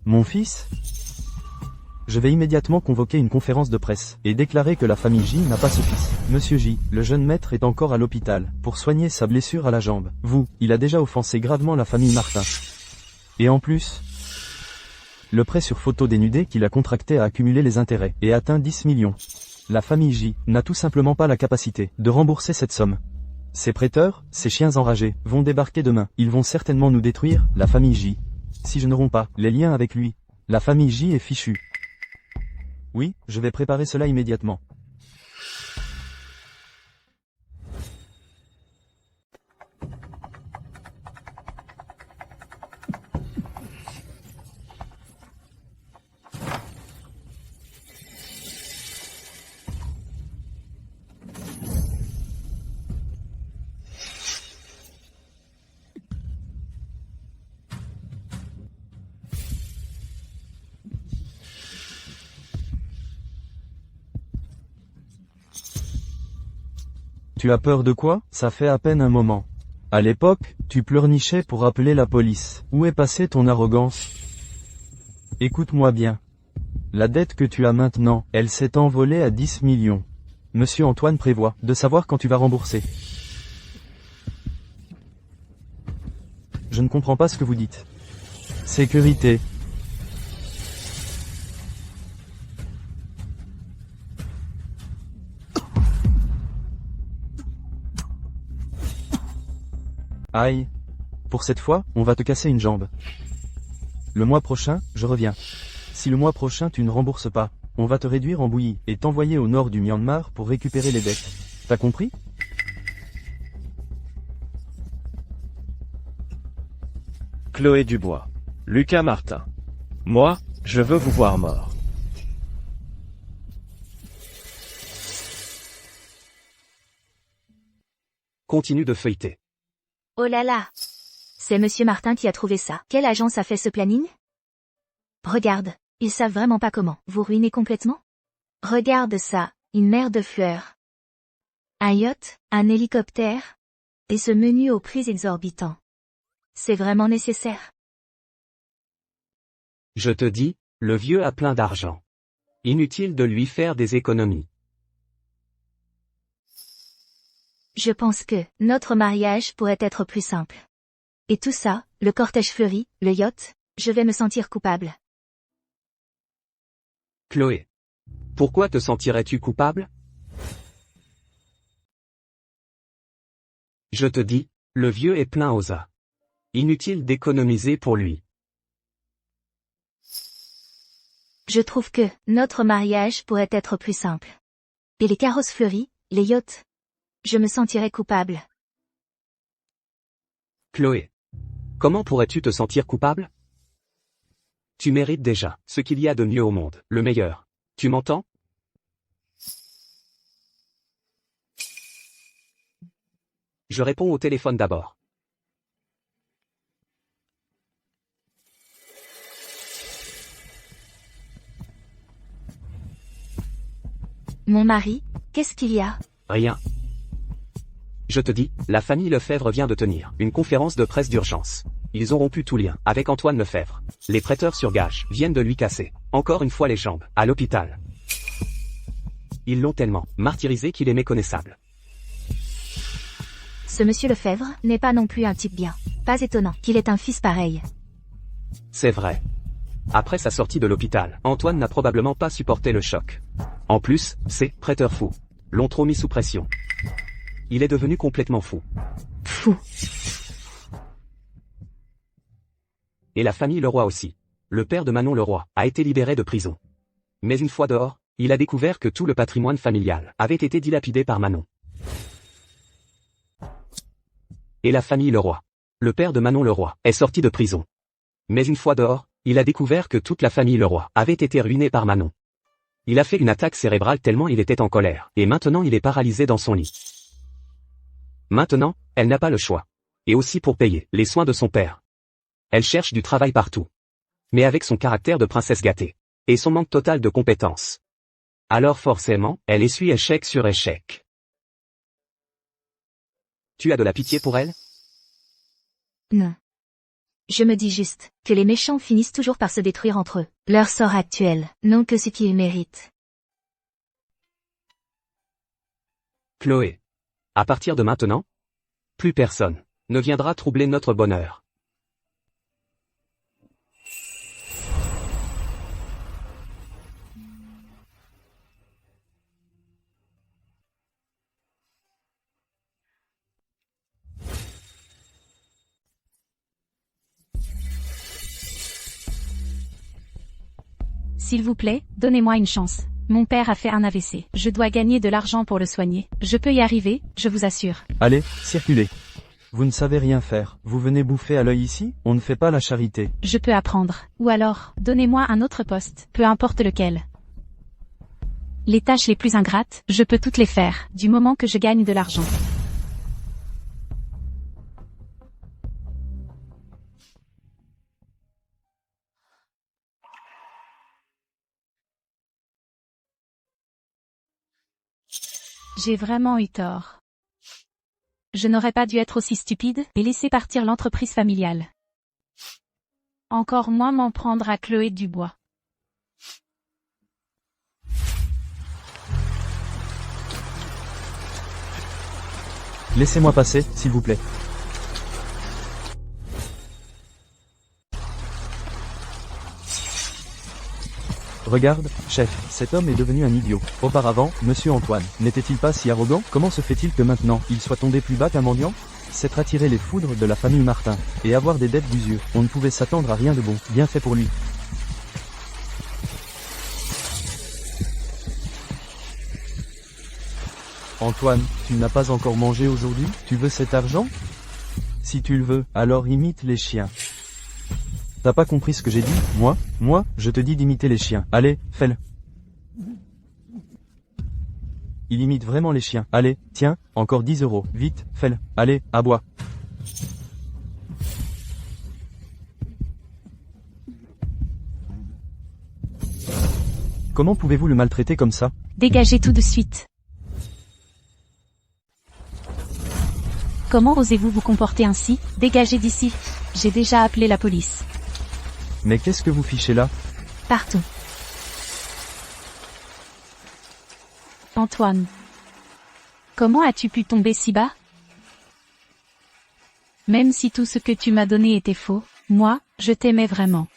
Mon fils? Je vais immédiatement convoquer une conférence de presse, et déclarer que la famille J n'a pas ce fils. Monsieur J, le jeune maître est encore à l'hôpital, pour soigner sa blessure à la jambe. Il a déjà offensé gravement la famille Martin. Et en plus, le prêt sur photo dénudé qu'il a contracté a accumulé les intérêts, et atteint 10 millions. La famille J n'a tout simplement pas la capacité de rembourser cette somme. Ces prêteurs, ces chiens enragés, vont débarquer demain. Ils vont certainement nous détruire, la famille J. Si je ne romps pas les liens avec lui, la famille J est fichue. Oui, je vais préparer cela immédiatement. Tu as peur de quoi? Ça fait à peine un moment. À l'époque, tu pleurnichais pour appeler la police. Où est passée ton arrogance? Écoute-moi bien. La dette que tu as maintenant, elle s'est envolée à 10 millions. Monsieur Antoine prévoit de savoir quand tu vas rembourser. Je ne comprends pas ce que vous dites. Sécurité. Aïe. Pour cette fois, on va te casser une jambe. Le mois prochain, je reviens. Si le mois prochain tu ne rembourses pas, on va te réduire en bouillie et t'envoyer au nord du Myanmar pour récupérer les dettes. T'as compris? Chloé Dubois. Lucas Martin. Moi, je veux vous voir mort. Continue de feuilleter. Oh là là! C'est Monsieur Martin qui a trouvé ça. Quelle agence a fait ce planning? Regarde, ils savent vraiment pas comment vous ruiner complètement. Regarde ça, une mer de fleurs. Un yacht, un hélicoptère. Et ce menu aux prix exorbitants. C'est vraiment nécessaire. Je te dis, le vieux a plein d'argent. Inutile de lui faire des économies. Je pense que notre mariage pourrait être plus simple. Et tout ça, le cortège fleuri, le yacht, je vais me sentir coupable. Chloé. Pourquoi te sentirais-tu coupable? Je te dis, le vieux est plein aux as. Inutile d'économiser pour lui. Je trouve que notre mariage pourrait être plus simple. Et les carrosses fleuries, les yachts, je me sentirais coupable. Chloé. Comment pourrais-tu te sentir coupable? Tu mérites déjà ce qu'il y a de mieux au monde, le meilleur. Tu m'entends? Je réponds au téléphone d'abord. Mon mari, qu'est-ce qu'il y a? Rien. Je te dis, la famille Lefebvre vient de tenir une conférence de presse d'urgence. Ils ont rompu tout lien avec Antoine Lefebvre. Les prêteurs sur gage viennent de lui casser, encore une fois les jambes, à l'hôpital. Ils l'ont tellement martyrisé qu'il est méconnaissable. Ce monsieur Lefebvre n'est pas non plus un type bien. Pas étonnant qu'il ait un fils pareil. C'est vrai. Après sa sortie de l'hôpital, Antoine n'a probablement pas supporté le choc. En plus, ces prêteurs fous l'ont trop mis sous pression. Il est devenu complètement fou. Fou. Et la famille Leroy aussi. Le père de Manon Leroy a été libéré de prison. Mais une fois dehors, il a découvert que tout le patrimoine familial avait été dilapidé par Manon. Et la famille Leroy. Le père de Manon Leroy est sorti de prison. Mais une fois dehors, Il a découvert que toute la famille Leroy avait été ruinée par Manon. Il a fait une attaque cérébrale tellement il était en colère, et maintenant il est paralysé dans son lit. Maintenant, elle n'a pas le choix. Et aussi pour payer les soins de son père. Elle cherche du travail partout. Mais avec son caractère de princesse gâtée. Et son manque total de compétences. Alors forcément, elle essuie échec sur échec. Tu as de la pitié pour elle? Non. Je me dis juste que les méchants finissent toujours par se détruire entre eux. Leur sort actuel, non que ce qu'ils méritent. Chloé. À partir de maintenant, plus personne ne viendra troubler notre bonheur. S'il vous plaît, donnez-moi une chance. Mon père a fait un AVC. Je dois gagner de l'argent pour le soigner. Je peux y arriver, je vous assure. Allez, circulez. Vous ne savez rien faire. Vous venez bouffer à l'œil ici? On ne fait pas la charité. Je peux apprendre. Ou alors, donnez-moi un autre poste, peu importe lequel. Les tâches les plus ingrates, je peux toutes les faire, du moment que je gagne de l'argent. J'ai vraiment eu tort. Je n'aurais pas dû être aussi stupide et laisser partir l'entreprise familiale. Encore moins m'en prendre à Chloé Dubois. Laissez-moi passer, s'il vous plaît. Regarde, chef, cet homme est devenu un idiot. Auparavant, monsieur Antoine, n'était-il pas si arrogant? Comment se fait-il que maintenant, il soit tombé plus bas qu'un mendiant? S'être attiré les foudres de la famille Martin, et avoir des dettes d'usure. On ne pouvait s'attendre à rien de bon. Bien fait pour lui. Antoine, tu n'as pas encore mangé aujourd'hui? Tu veux cet argent? Si tu le veux, alors imite les chiens. T'as pas compris ce que j'ai dit? Moi, je te dis d'imiter les chiens. Allez, fais-le. Il imite vraiment les chiens. Allez, tiens, encore 10 €. Vite, fais-le. Allez, aboie. Comment pouvez-vous le maltraiter comme ça? Dégagez tout de suite. Comment osez-vous vous comporter ainsi? Dégagez d'ici. J'ai déjà appelé la police. Mais qu'est-ce que vous fichez là? Partout. Antoine. Comment as-tu pu tomber si bas? Même si tout ce que tu m'as donné était faux, moi, je t'aimais vraiment.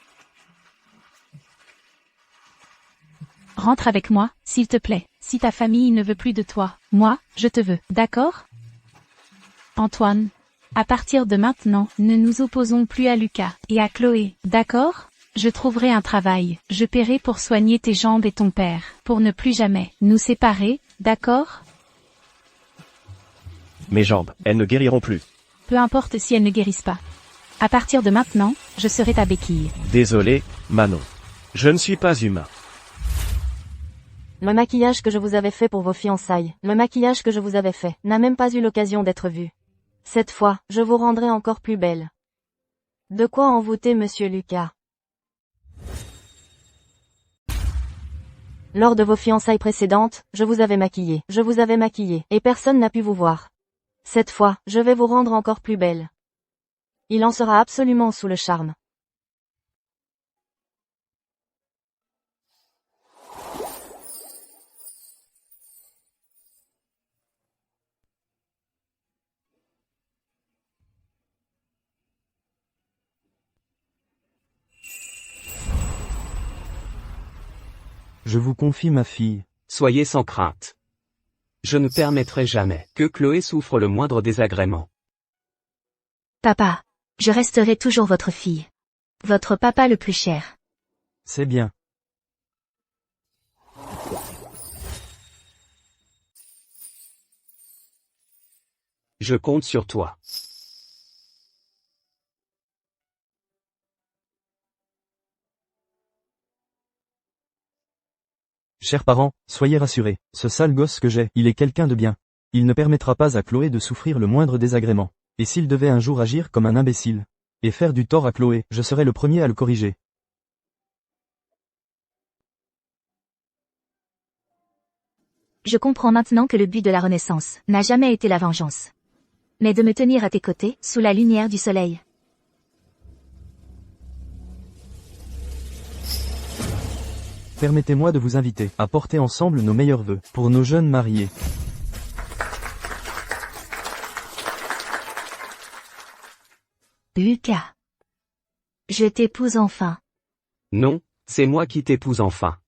Rentre avec moi, s'il te plaît. Si ta famille ne veut plus de toi, moi, je te veux, d'accord? Antoine. À partir de maintenant, ne nous opposons plus à Lucas et à Chloé, d'accord? Je trouverai un travail, je paierai pour soigner tes jambes et ton père, pour ne plus jamais nous séparer, d'accord? Mes jambes, elles ne guériront plus. Peu importe si elles ne guérissent pas. À partir de maintenant, je serai ta béquille. Désolé, Manon. Je ne suis pas humain. Le maquillage que je vous avais fait pour vos fiançailles, le maquillage que je vous avais fait, n'a même pas eu l'occasion d'être vu. Cette fois, je vous rendrai encore plus belle. De quoi envoûter monsieur Lucas? Lors de vos fiançailles précédentes, je vous avais maquillé, et personne n'a pu vous voir. Cette fois, je vais vous rendre encore plus belle. Il en sera absolument sous le charme. Je vous confie ma fille. Soyez sans crainte. Je ne permettrai jamais que Chloé souffre le moindre désagrément. Papa. Je resterai toujours votre fille. Votre papa le plus cher. C'est bien. Je compte sur toi. Chers parents, soyez rassurés, ce sale gosse que j'ai, il est quelqu'un de bien. Il ne permettra pas à Chloé de souffrir le moindre désagrément. Et s'il devait un jour agir comme un imbécile, et faire du tort à Chloé, je serai le premier à le corriger. Je comprends maintenant que le but de la Renaissance n'a jamais été la vengeance, mais de me tenir à tes côtés, sous la lumière du soleil. Permettez-moi de vous inviter à porter ensemble nos meilleurs vœux pour nos jeunes mariés. Lucas. Je t'épouse enfin. Non, c'est moi qui t'épouse enfin.